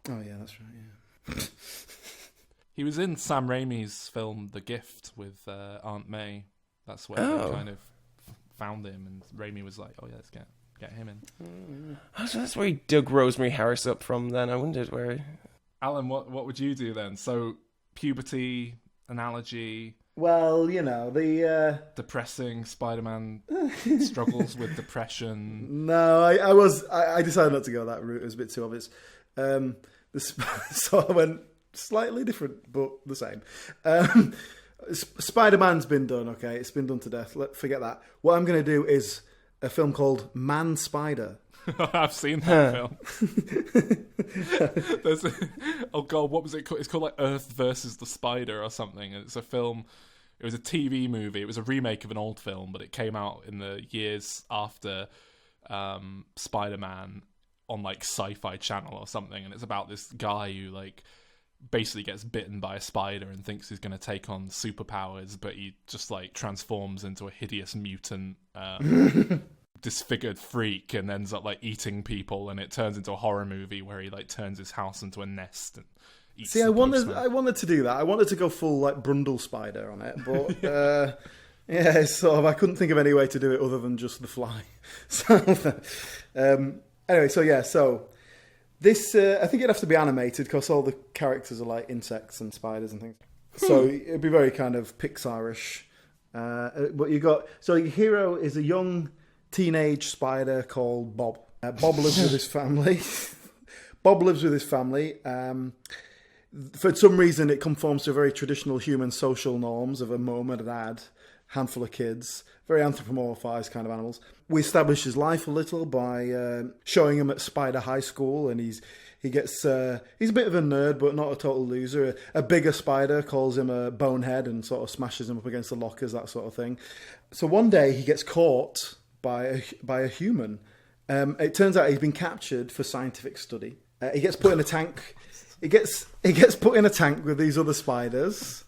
Oh, yeah, that's right, yeah. He was in Sam Raimi's film The Gift with Aunt May. That's where they kind of found him, and Raimi was like, oh yeah, let's get him in. So that's where he dug Rosemary Harris up from then. I wondered where... Alan, what would you do then? So, puberty, analogy... Well, the... Depressing Spider-Man struggles with depression. No, I decided not to go that route. It was a bit too obvious. So I went slightly different, but the same. Spider-Man's been done, okay? It's been done to death. Forget that. What I'm going to do is a film called Man Spider. I've seen that film. Oh god, what was it called? It's called Earth versus the Spider or something. And it's a film. It was a TV movie. It was a remake of an old film, but it came out in the years after Spider-Man on Sci-Fi Channel or something. And it's about this guy who basically gets bitten by a spider and thinks he's going to take on superpowers, but he just transforms into a hideous mutant. Disfigured freak and ends up eating people, and it turns into a horror movie where he turns his house into a nest and eats. See, I wanted to do that. I wanted to go full Brundle Spider on it, but yeah, sort of. I couldn't think of any way to do it other than just the fly. So anyway, so this I think it'd have to be animated because all the characters are insects and spiders and things. So it'd be very kind of Pixar-ish. But your hero is a young teenage spider called Bob. Bob lives with his family. Bob lives with his family. For some reason, it conforms to very traditional human social norms of a mum and a dad, handful of kids, very anthropomorphized kind of animals. We establish his life a little by showing him at Spider High School, and he's a bit of a nerd, but not a total loser. A bigger spider calls him a bonehead and sort of smashes him up against the lockers, that sort of thing. So one day he gets caught by a human. It turns out he's been captured for scientific study. He gets put in a tank. He gets put in a tank with these other spiders.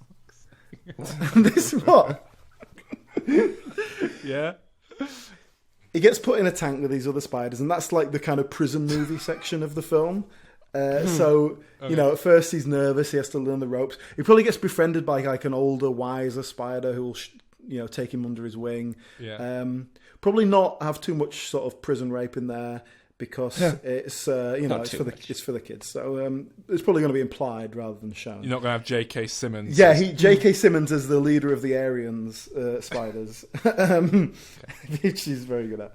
This what? Yeah. He gets put in a tank with these other spiders, and that's like the kind of prison movie section of the film. So, at first he's nervous, he has to learn the ropes. He probably gets befriended by like an older, wiser spider who will, take him under his wing. Yeah. Probably not have too much sort of prison rape in there because it's for the kids. So it's probably going to be implied rather than shown. You're not going to have J.K. Simmons. Yeah, J.K. Simmons is the leader of the Aryans spiders, which he's very good at.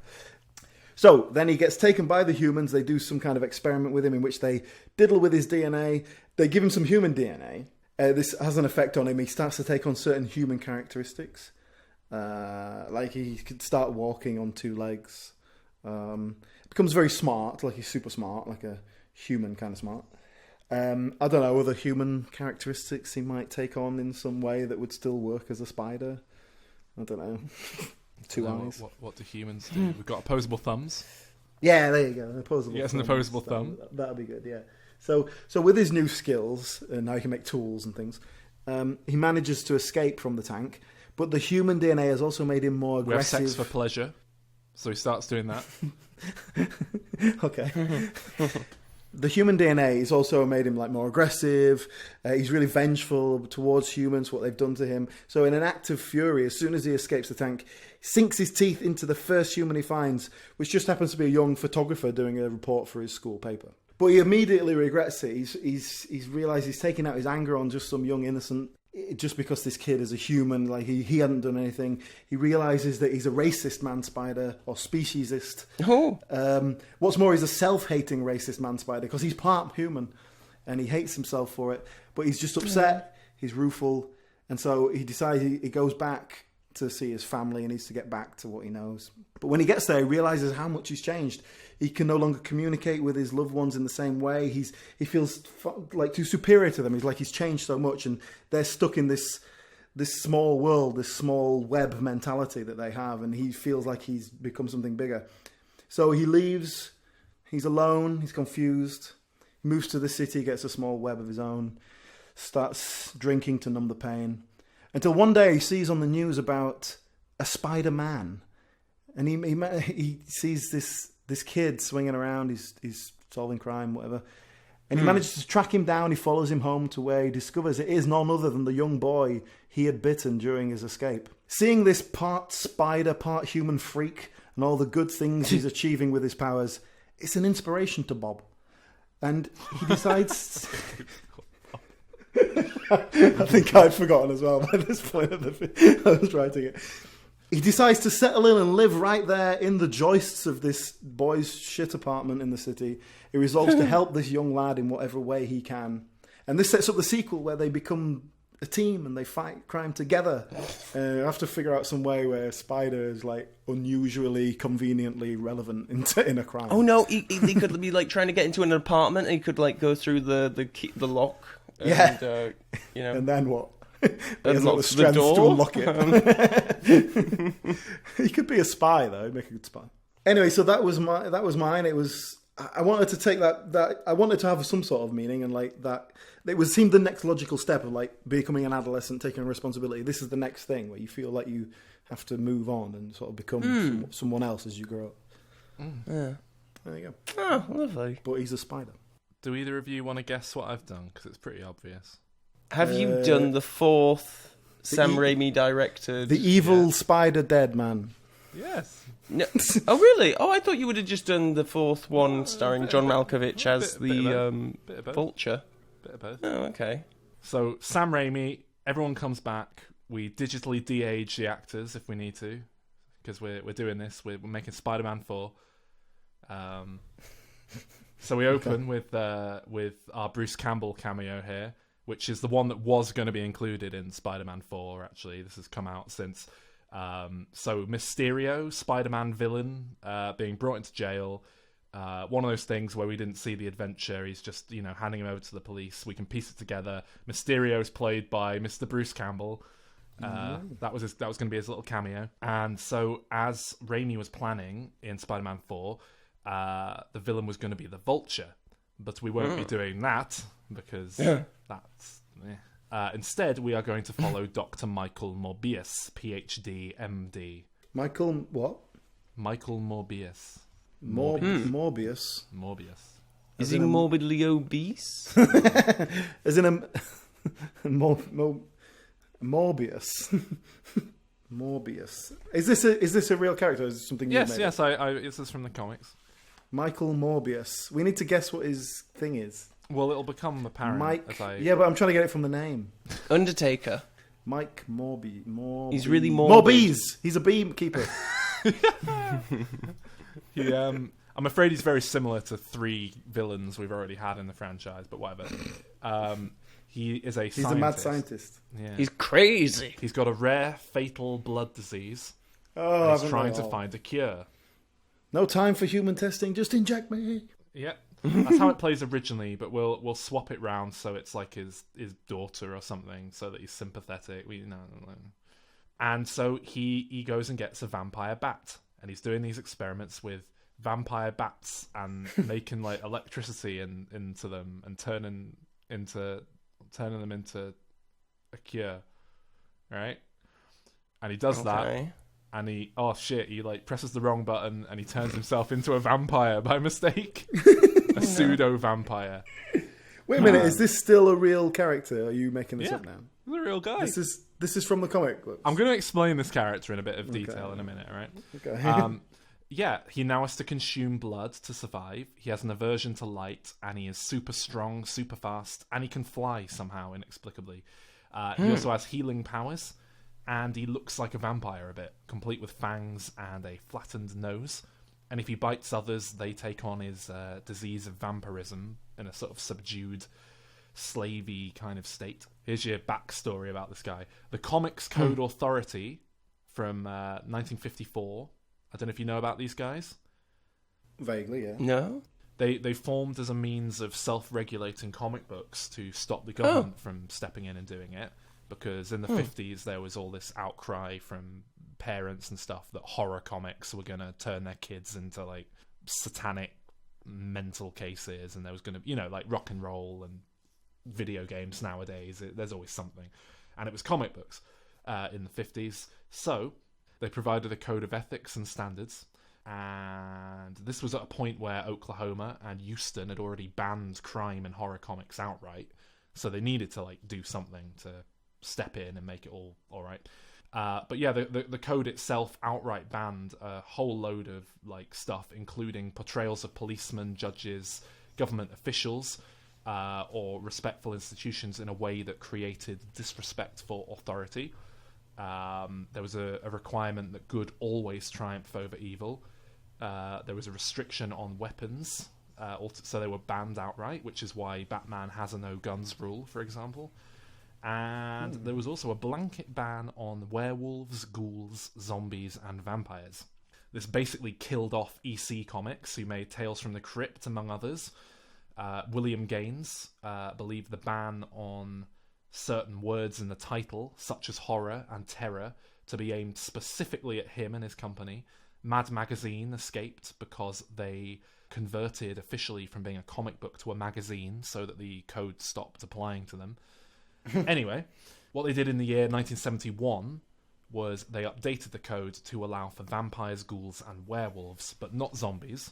So then he gets taken by the humans. They do some kind of experiment with him in which they diddle with his DNA. They give him some human DNA. This has an effect on him. He starts to take on certain human characteristics. Like he could start walking on two legs. Becomes very smart, like he's super smart, like a human kind of smart. I don't know, other human characteristics he might take on in some way that would still work as a spider. I don't know. Two eyes. What do humans do? We've got opposable thumbs. Yeah, there you go. An opposable an opposable thumb. That'll be good, yeah. So with his new skills, and now he can make tools and things, he manages to escape from the tank, but the human DNA has also made him more aggressive. We have sex for pleasure, so he starts doing that. Okay. The human DNA has also made him like more aggressive. He's really vengeful towards humans, what they've done to him. So in an act of fury, as soon as he escapes the tank, he sinks his teeth into the first human he finds, which just happens to be a young photographer doing a report for his school paper. But he immediately regrets it. He's realised he's taking out his anger on just some young innocent, just because this kid is a human, like he hadn't done anything. He realises that he's a racist man spider, or speciesist. Oh. What's more, he's a self-hating racist man spider, because he's part human, and he hates himself for it. But he's just upset, he's rueful, and so he decides he goes back to see his family and needs to get back to what he knows. But when he gets there, he realises how much he's changed. He can no longer communicate with his loved ones in the same way. He feels like too superior to them. He's changed so much, and they're stuck in this small world, this small web mentality that they have, and he feels like he's become something bigger. So he leaves. He's alone. He's confused. He moves to the city, gets a small web of his own, starts drinking to numb the pain, until one day he sees on the news about a Spider-Man, and he sees this kid swinging around. He's solving crime, whatever, and he manages to track him down. He follows him home to where he discovers it is none other than the young boy he had bitten during his escape. Seeing this part spider, part human freak, and all the good things he's achieving with his powers, it's an inspiration to Bob, and he decides. I think I'd forgotten as well by this point of I was writing it. He decides to settle in and live right there in the joists of this boy's shit apartment in the city. He resolves to help this young lad in whatever way he can. And this sets up the sequel where they become a team and they fight crime together. You have to figure out some way where Spider is like unusually, conveniently relevant in a crime. Oh no, he could be like trying to get into an apartment and he could like go through the lock. And, And then what? Unlocks the door to unlock it. He could be a spy though, make a good spy. Anyway, so that was mine. It was I wanted to take that I wanted to have some sort of meaning, and like that it seemed the next logical step of like becoming an adolescent, taking responsibility. This is the next thing where you feel like you have to move on and sort of become someone else as you grow up. Yeah. There you go. Oh, lovely. But he's a spider. Do either of you want to guess what I've done? Because it's pretty obvious. Have you done the fourth Sam Raimi directed... The evil spider dead man? Yes. No. Oh, really? Oh, I thought you would have just done the fourth one starring John Malkovich as the Vulture. Bit of both. Oh, okay. So, Sam Raimi, everyone comes back. We digitally de-age the actors if we need to, because we're doing this. We're making Spider-Man 4. So we open with our Bruce Campbell cameo here, which is the one that was going to be included in Spider-Man 4. Actually, this has come out since. So Mysterio, Spider-Man villain, being brought into jail. One of those things where we didn't see the adventure. He's just, handing him over to the police. We can piece it together. Mysterio is played by Mr. Bruce Campbell. That was going to be his little cameo. And so, as Raimi was planning in Spider-Man 4, the villain was going to be the Vulture, but we won't be doing that because that's. Instead, we are going to follow Dr. Michael Morbius, PhD, MD. Michael what? Michael Morbius. Morbius. Is he morbidly obese? As in a Morbius. Morbius. Is this a real character? Or is it something? Yes. This is from the comics. Michael Morbius. We need to guess what his thing is. Well, it'll become apparent. Yeah, but I'm trying to get it from the name. Undertaker. Mike Morby. He's really morbid. Morbies. He's a beekeeper. I'm afraid he's very similar to 3 villains we've already had in the franchise, but whatever. He is a scientist. He's a mad scientist. Yeah. He's crazy. He's got a rare, fatal blood disease. Oh, and he's trying to find a cure. No time for human testing. Just inject me. Yep. That's how it plays originally, but we'll swap it round so it's like his daughter or something, so that he's sympathetic. And so he goes and gets a vampire bat, and he's doing these experiments with vampire bats and making like electricity into them and turning them into a cure, right? And he does that, and he like presses the wrong button, and he turns himself into a vampire by mistake. A pseudo vampire. Wait a minute, is this still a real character? Are you making this up now? He's a real guy. This is from the comic books. I'm going to explain this character in a bit of detail in a minute, all right? Okay. He now has to consume blood to survive. He has an aversion to light, and he is super strong, super fast, and he can fly somehow inexplicably. He also has healing powers, and he looks like a vampire a bit, complete with fangs and a flattened nose. And if he bites others, they take on his disease of vampirism in a sort of subdued, slavey kind of state. Here's your backstory about this guy. The Comics Code Authority from 1954. I don't know if you know about these guys. Vaguely, yeah. No? They formed as a means of self-regulating comic books to stop the government from stepping in and doing it. Because in the 50s, there was all this outcry from parents and stuff that horror comics were going to turn their kids into like satanic mental cases, and there was going to, like rock and roll and video games nowadays. There's always something. And it was comic books in the 50s. So they provided a code of ethics and standards. And this was at a point where Oklahoma and Houston had already banned crime and horror comics outright. So they needed to like do something to step in and make it all right. But yeah, the code itself outright banned a whole load of like stuff, including portrayals of policemen, judges, government officials, or respectful institutions in a way that created disrespect for authority. There was a requirement that good always triumph over evil. There was a restriction on weapons, so they were banned outright, which is why Batman has a no guns rule, for example. And there was also a blanket ban on werewolves, ghouls, zombies, and vampires. This basically killed off EC Comics, who made Tales from the Crypt, among others. William Gaines believed the ban on certain words in the title, such as horror and terror, to be aimed specifically at him and his company. Mad Magazine escaped because they converted officially from being a comic book to a magazine so that the code stopped applying to them. Anyway, what they did in the year 1971 was they updated the code to allow for vampires, ghouls, and werewolves, but not zombies,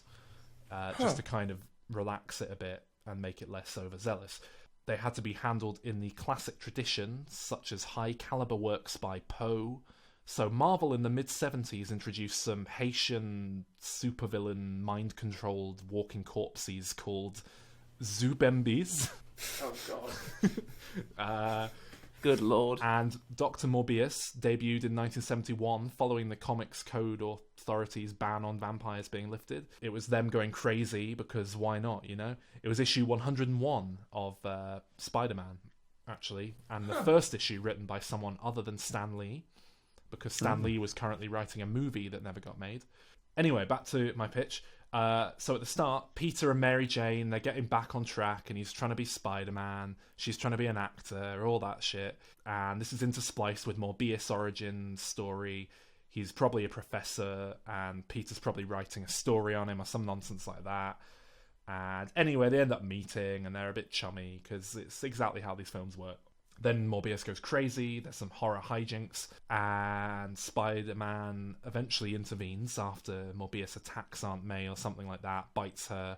just to kind of relax it a bit and make it less overzealous. They had to be handled in the classic tradition, such as high-caliber works by Poe. So Marvel in the mid-70s introduced some Haitian supervillain, mind-controlled walking corpses called Zubembis. Oh, God. Good lord. And Dr. Morbius debuted in 1971 following the Comics Code Authority's ban on vampires being lifted. It was them going crazy because why not, you know? It was issue 101 of Spider-Man, actually, and the first issue written by someone other than Stan Lee, because Stan Lee was currently writing a movie that never got made. Anyway, back to my pitch. So at the start, Peter and Mary Jane, they're getting back on track, and he's trying to be Spider-Man, she's trying to be an actor, all that shit. And this is interspliced with Morbius' origin story. He's probably a professor, and Peter's probably writing a story on him or some nonsense like that. And anyway, they end up meeting, and they're a bit chummy, because it's exactly how these films work. Then Morbius goes crazy, there's some horror hijinks, and Spider-Man eventually intervenes after Morbius attacks Aunt May or something like that, bites her.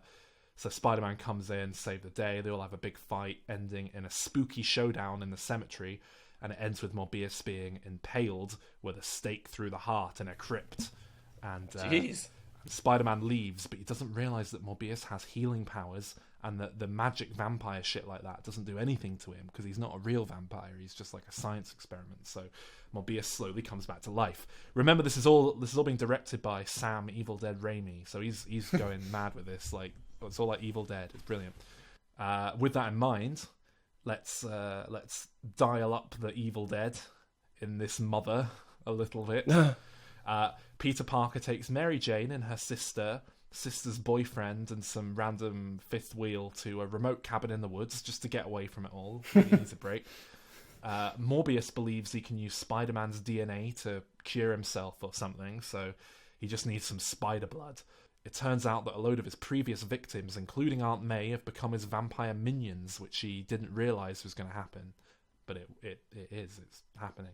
So Spider-Man comes in, save the day, they all have a big fight, ending in a spooky showdown in the cemetery, and it ends with Morbius being impaled with a stake through the heart in a crypt. And Spider-Man leaves, but he doesn't realise that Morbius has healing powers, and that the magic vampire shit like that doesn't do anything to him because he's not a real vampire. He's just like a science experiment. So Morbius slowly comes back to life. Remember, this is all being directed by Sam Evil Dead Raimi. So he's going mad with this. Like, it's all like Evil Dead. It's brilliant. With that in mind, let's dial up the Evil Dead in this mother a little bit. Peter Parker takes Mary Jane and her sister's boyfriend and some random fifth wheel to a remote cabin in the woods just to get away from it all. He needs a break. Morbius believes he can use Spider-Man's DNA to cure himself or something, so he just needs some spider blood. It turns out that a load of his previous victims, including Aunt May, have become his vampire minions, which he didn't realise was going to happen. But it's happening.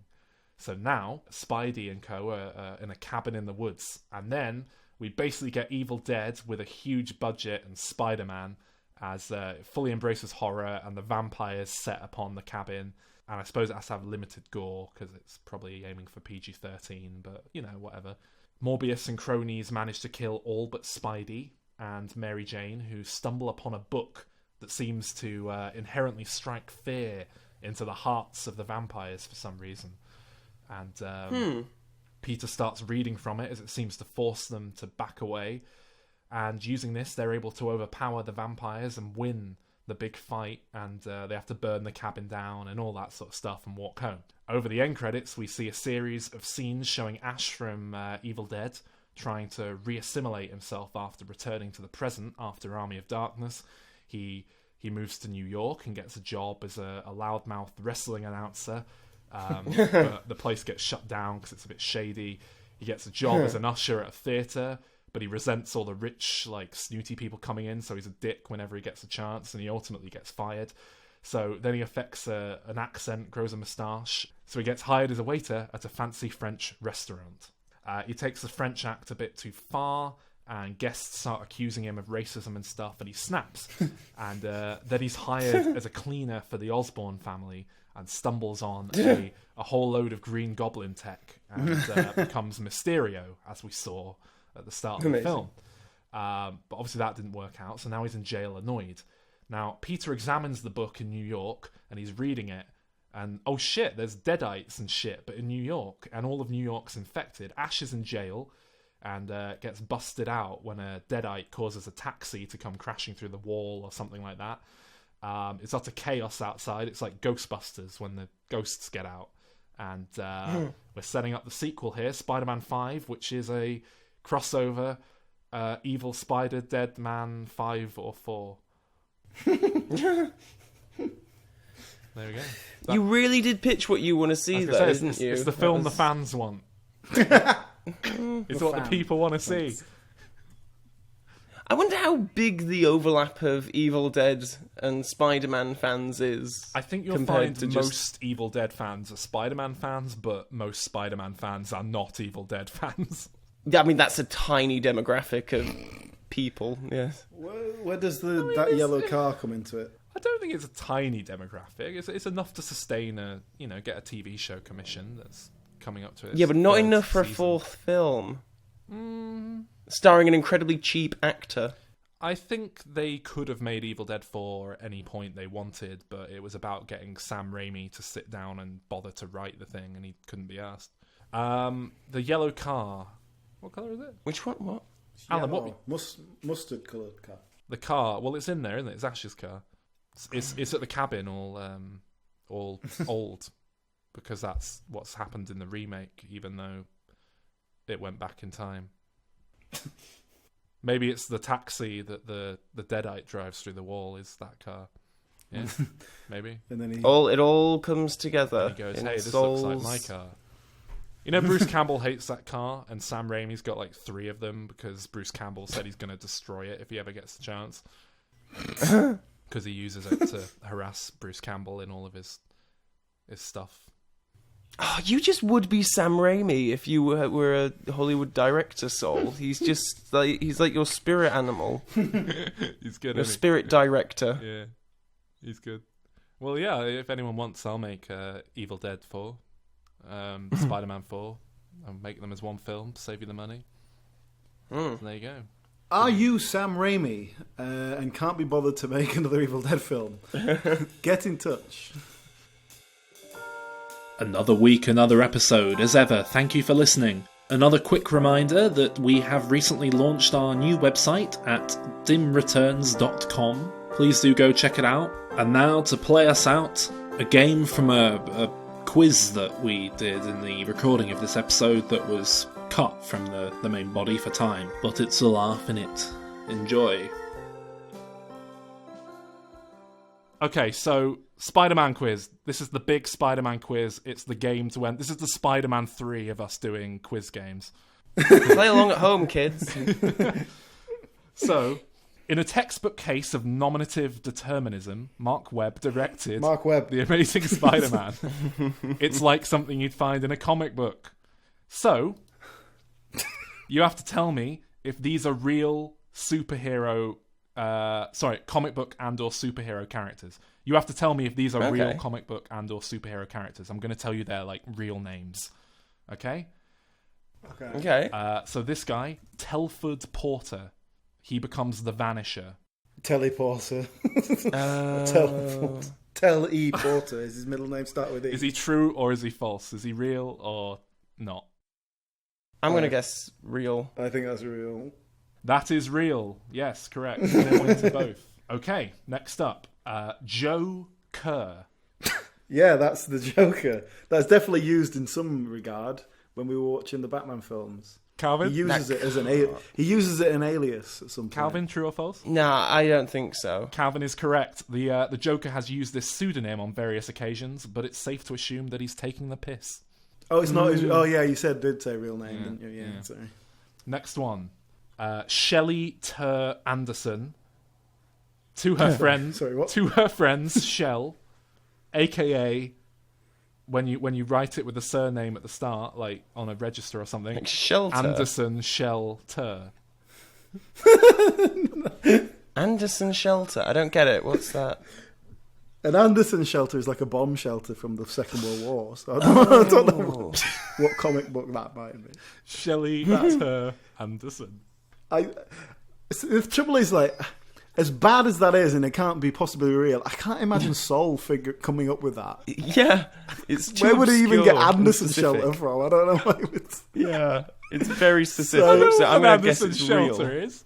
So now, Spidey and co are in a cabin in the woods, and then we basically get Evil Dead with a huge budget and Spider-Man as it fully embraces horror, and the vampires set upon the cabin. And I suppose it has to have limited gore because it's probably aiming for PG-13, but, you know, whatever. Morbius and cronies manage to kill all but Spidey and Mary Jane, who stumble upon a book that seems to inherently strike fear into the hearts of the vampires for some reason. And Peter starts reading from it as it seems to force them to back away. And using this, they're able to overpower the vampires and win the big fight. And they have to burn the cabin down and all that sort of stuff and walk home. Over the end credits, we see a series of scenes showing Ash from Evil Dead trying to re-assimilate himself after returning to the present after Army of Darkness. He moves to New York and gets a job as a loudmouth wrestling announcer. But the place gets shut down because it's a bit shady. He gets a job as an usher at a theatre, but he resents all the rich, like, snooty people coming in, so he's a dick whenever he gets a chance, and he ultimately gets fired. So then he affects an accent, grows a moustache, so he gets hired as a waiter at a fancy French restaurant. He takes the French act a bit too far, and guests start accusing him of racism and stuff, and he snaps. And then he's hired as a cleaner for the Osborn family, and stumbles on a whole load of Green Goblin tech, and becomes Mysterio, as we saw at the start of the film. But obviously that didn't work out, so now he's in jail annoyed. Now, Peter examines the book in New York, and he's reading it, and oh shit, there's deadites and shit, but in New York, and all of New York's infected. Ash is in jail, and gets busted out when a deadite causes a taxi to come crashing through the wall or something like that. It's utter chaos outside. It's like Ghostbusters when the ghosts get out. And we're setting up the sequel here, Spider-Man 5, which is a crossover Evil Spider Dead Man 5 or 4. There we go. You really did pitch what you want to see, though, didn't you? It's the film the fans want. It's what the people want to see. I wonder how big the overlap of Evil Dead and Spider-Man fans is. I think you'll find most Evil Dead fans are Spider-Man fans, but most Spider-Man fans are not Evil Dead fans. Yeah, I mean, that's a tiny demographic of people, yes. Where does that yellow car come into it? I don't think it's a tiny demographic. It's enough to sustain get a TV show commission that's coming up to it. Yeah, but not enough for a fourth film. Starring an incredibly cheap actor. I think they could have made Evil Dead 4 at any point they wanted, but it was about getting Sam Raimi to sit down and bother to write the thing, and he couldn't be asked. The yellow car. What colour is it? Which one? What? Alan, what? Mustard coloured car. The car. Well, it's in there, isn't it? It's Ash's car. It's at the cabin, all old, because that's what's happened in the remake, even though it went back in time. Maybe it's the taxi that the Deadite drives through the wall is that car. Yeah, maybe. And then it all comes together. And he goes, "Hey, this looks like my car." You know, Bruce Campbell hates that car, and Sam Raimi's got like 3 of them because Bruce Campbell said he's going to destroy it if he ever gets the chance. Because he uses it to harass Bruce Campbell in all of his stuff. Oh, you just would be Sam Raimi if you were a Hollywood director, Sol. He's just he's like your spirit animal. He's good. Your spirit director. Yeah, he's good. Well, yeah. If anyone wants, I'll make Evil Dead 4, Spider-Man 4. I'll make them as one film to save you the money. So there you go. Are you Sam Raimi and can't be bothered to make another Evil Dead film? Get in touch. Another week, another episode. As ever, thank you for listening. Another quick reminder that we have recently launched our new website at dimreturns.com. Please do go check it out. And now to play us out, a game from a quiz that we did in the recording of this episode that was cut from the main body for time, but it's a laugh in it. Enjoy. Okay, so Spider-Man quiz. This is the big Spider-Man quiz. It's the game to win. This is the Spider-Man 3 of us doing quiz games. Play along at home, kids. So, in a textbook case of nominative determinism, Mark Webb directed The Amazing Spider-Man. It's like something you'd find in a comic book. So, you have to tell me if these are real superhero... comic book and or superhero characters. You have to tell me if these are real comic book and or superhero characters. I'm going to tell you their like real names. Okay? Okay. So this guy, Telford Porter, he becomes the Vanisher. Teleporter. Tell-E Porter. Is his middle name start with E? Is he true or is he false? Is he real or not? I'm going to guess real. I think that's real. That is real. Yes, correct. They win to both. Okay, next up. Joe Kerr. Yeah, that's the Joker. That's definitely used in some regard when we were watching the Batman films. Calvin? He uses it as an alias at some point. Calvin, true or false? Nah, I don't think so. Calvin is correct. The Joker has used this pseudonym on various occasions, but it's safe to assume that he's taking the piss. Oh, it's not his... Oh, yeah, you did say real name, didn't you? Yeah, sorry. Next one. Shelley Ter Anderson, to her friend, Sorry, what? To her friends, Shell, aka when you write it with a surname at the start, like on a register or something, like Shelter. Anderson Shell Ter. Anderson Shelter. I don't get it. What's that? An Anderson shelter is like a bomb shelter from the Second World War. So I don't know what comic book that might be. Shelley Ter Anderson. The trouble is, like, as bad as that is, and it can't be possibly real, I can't imagine Soul coming up with that. Yeah, it's too Where would he even get Anderson specific. Shelter from? I don't know why it would... Yeah, it's very specific. So I'm going to guess it's real. Is.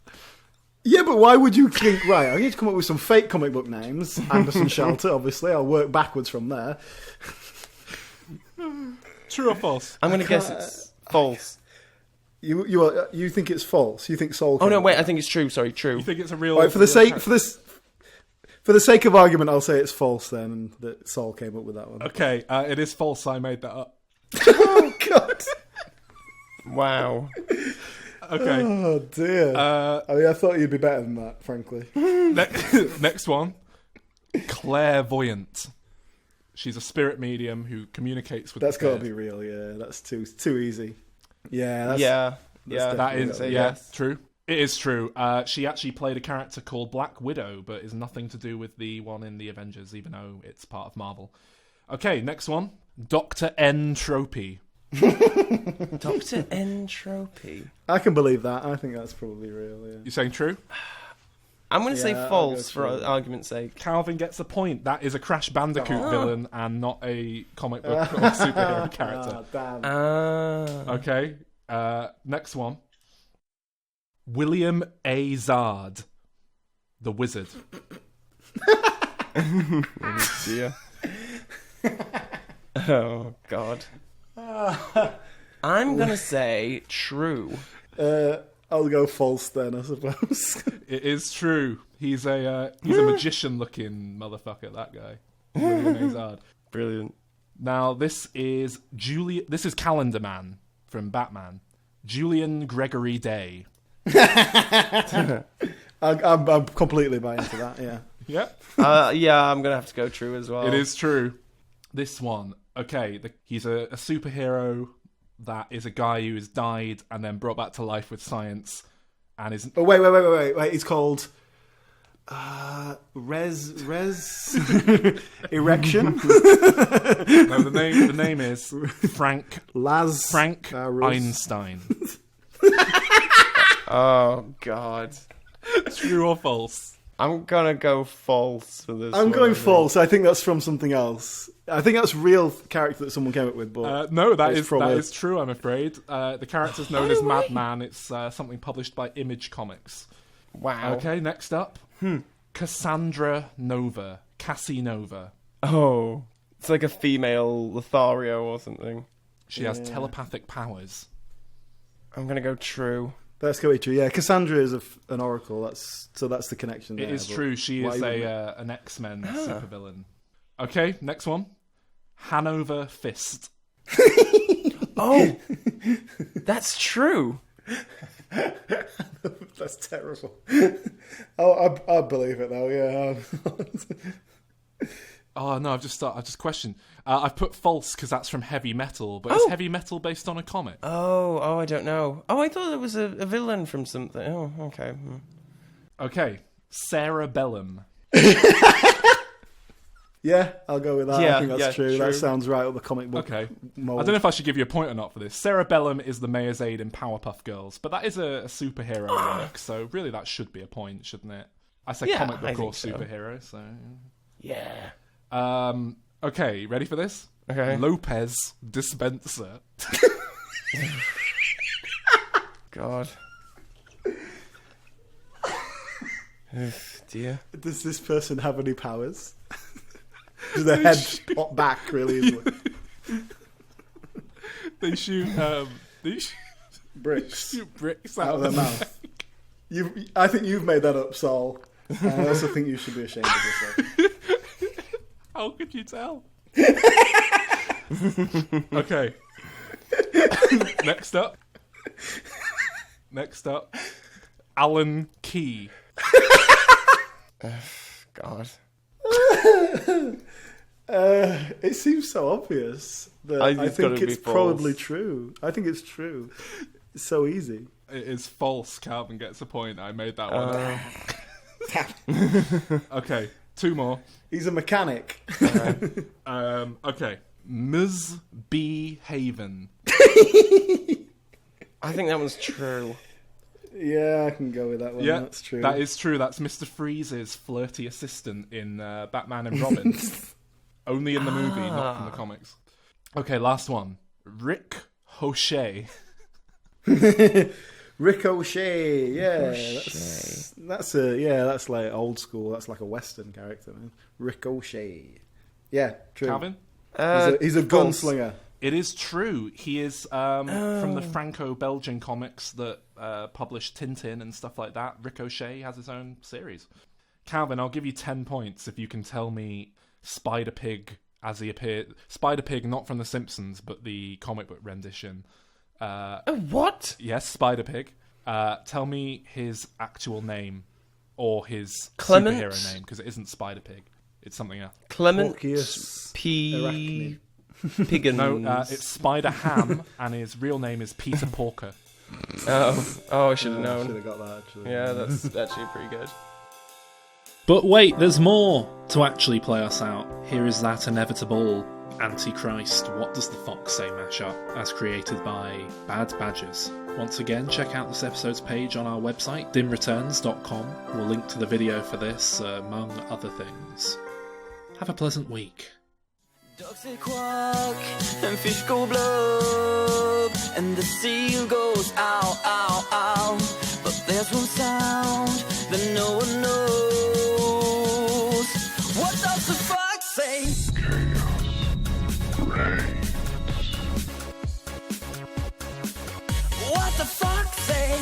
Yeah, but why would you think, right, I need to come up with some fake comic book names. Anderson Shelter, obviously. I'll work backwards from there. True or false? I'm going to guess it's false. You think it's false? You think Soul? Oh no, wait! I think it's true. Sorry, true. You think it's a real? Right, for the sake of argument, I'll say it's false then, and that Soul came up with that one. Okay, it is false. I made that up. Oh God! Wow. Okay. Oh dear. I thought you'd be better than that, frankly. Next one. Clairvoyant. She's a spirit medium who communicates with. That's the got to dead. be real. Yeah, that's too easy. Yeah, that is true. It is true. She actually played a character called Black Widow, but is nothing to do with the one in the Avengers, even though it's part of Marvel. Okay, next one. Dr. Entropy. Dr. Entropy. I can believe that. I think that's probably real. Yeah. You saying true? I'm going to say I'll false go for true. argument's sake. Calvin gets a point. That is a Crash Bandicoot villain and not a comic book or superhero character. Damn. Okay, next one. William A. Zard, the Wizard. Dear. Oh, God. I'm going to say true. I'll go false then, I suppose. It is true. He's a magician-looking motherfucker. That guy, William A. Zard. Brilliant. Now this is This is Calendar Man from Batman. Julian Gregory Day. I'm completely buying into that. Yeah. Yep. Yeah, I'm going to have to go true as well. It is true. This one. Okay, he's a superhero that is a guy who has died and then brought back to life with science, and is. Oh wait! He's called Res Erection. No, the name is Frank Einstein. Oh, God. True or false? I'm going to go false for this I'm one, going I think. false. I think that's from something else. I think that's a real character that someone came up with. But No, that it's is true, I'm afraid. The character's known as Madman. It's something published by Image Comics. Wow. Okay, next up. Cassandra Nova. Cassie Nova. Oh. It's like a female Lothario or something. She has telepathic powers. I'm going to go true. That's going to be true. Yeah, Cassandra is an oracle. That's the connection there. It is but true. She why is wouldn't it? an X-Men supervillain. Okay, next one. Hanover Fist. Oh! That's true. That's terrible. I believe it though. Yeah. Oh no, I've just questioned. I've put false because that's from Heavy Metal, but is Heavy Metal based on a comic? Oh, I don't know. Oh, I thought it was a villain from something. Oh, okay. Okay, Sarah Bellum. Yeah, I'll go with that. Yeah, I think that's true. true. That sounds right up the comic book. Okay. mold. I don't know if I should give you a point or not for this. Sarah Bellum is the Mayor's aide in Powerpuff Girls, but that is a superhero work, so really that should be a point, shouldn't it? I said Yeah, comic book I or think so. superhero, so... Yeah. Okay, ready for this? Okay. Lopez Dispenser. God. Dear. Does this person have any powers? Does their head pop back really easily? They shoot Bricks bricks out of their mouth. I think you've made that up, Saul. I also think you should be ashamed of yourself. How could you tell? Okay. Next up. Alan Key. God. It seems so obvious that I It's think gotta be it's false. probably true. I think it's true. It's so easy. It is false. Calvin gets a point. I made that one up. Okay, two more. He's a mechanic. Okay. Ms. B. Haven. I think that was true. Yeah, I can go with that one. Yeah, That's true. that is true. That's Mr. Freeze's flirty assistant in Batman and Robin. Only in the movie, not from the comics. Okay, last one. Rick Hochet. Ricochet. Yeah, that's like old school. That's like a Western character, man. Ricochet. Yeah, true. Calvin? He's a false. gunslinger. It is true. He is from the Franco-Belgian comics that published Tintin and stuff like that. Ricochet has his own series. Calvin, I'll give you 10 points if you can tell me Spider-Pig as he appeared. Spider-Pig, not from The Simpsons, but the comic book rendition. What? Yes, Spider-Pig. Tell me his actual name or his Clement? superhero name, because it isn't Spider-Pig. It's something else. Clement Porcius P. Piggins. No, it's Spider-Ham, and his real name is Peter Porker. Oh, I should have I should known. have got that actually. Yeah, that's actually pretty good. But wait, there's more! To actually play us out, here is that inevitable Antichrist What Does the Fox Say mashup, as created by Bad Badgers. Once again, check out this episode's page on our website, dimreturns.com. We'll link to the video for this, among other things. Have a pleasant week. Ducks say quack, and fish go blub, and the seal goes ow, ow, ow. But there's one sound that no one knows. What does the fox say? What the fox say?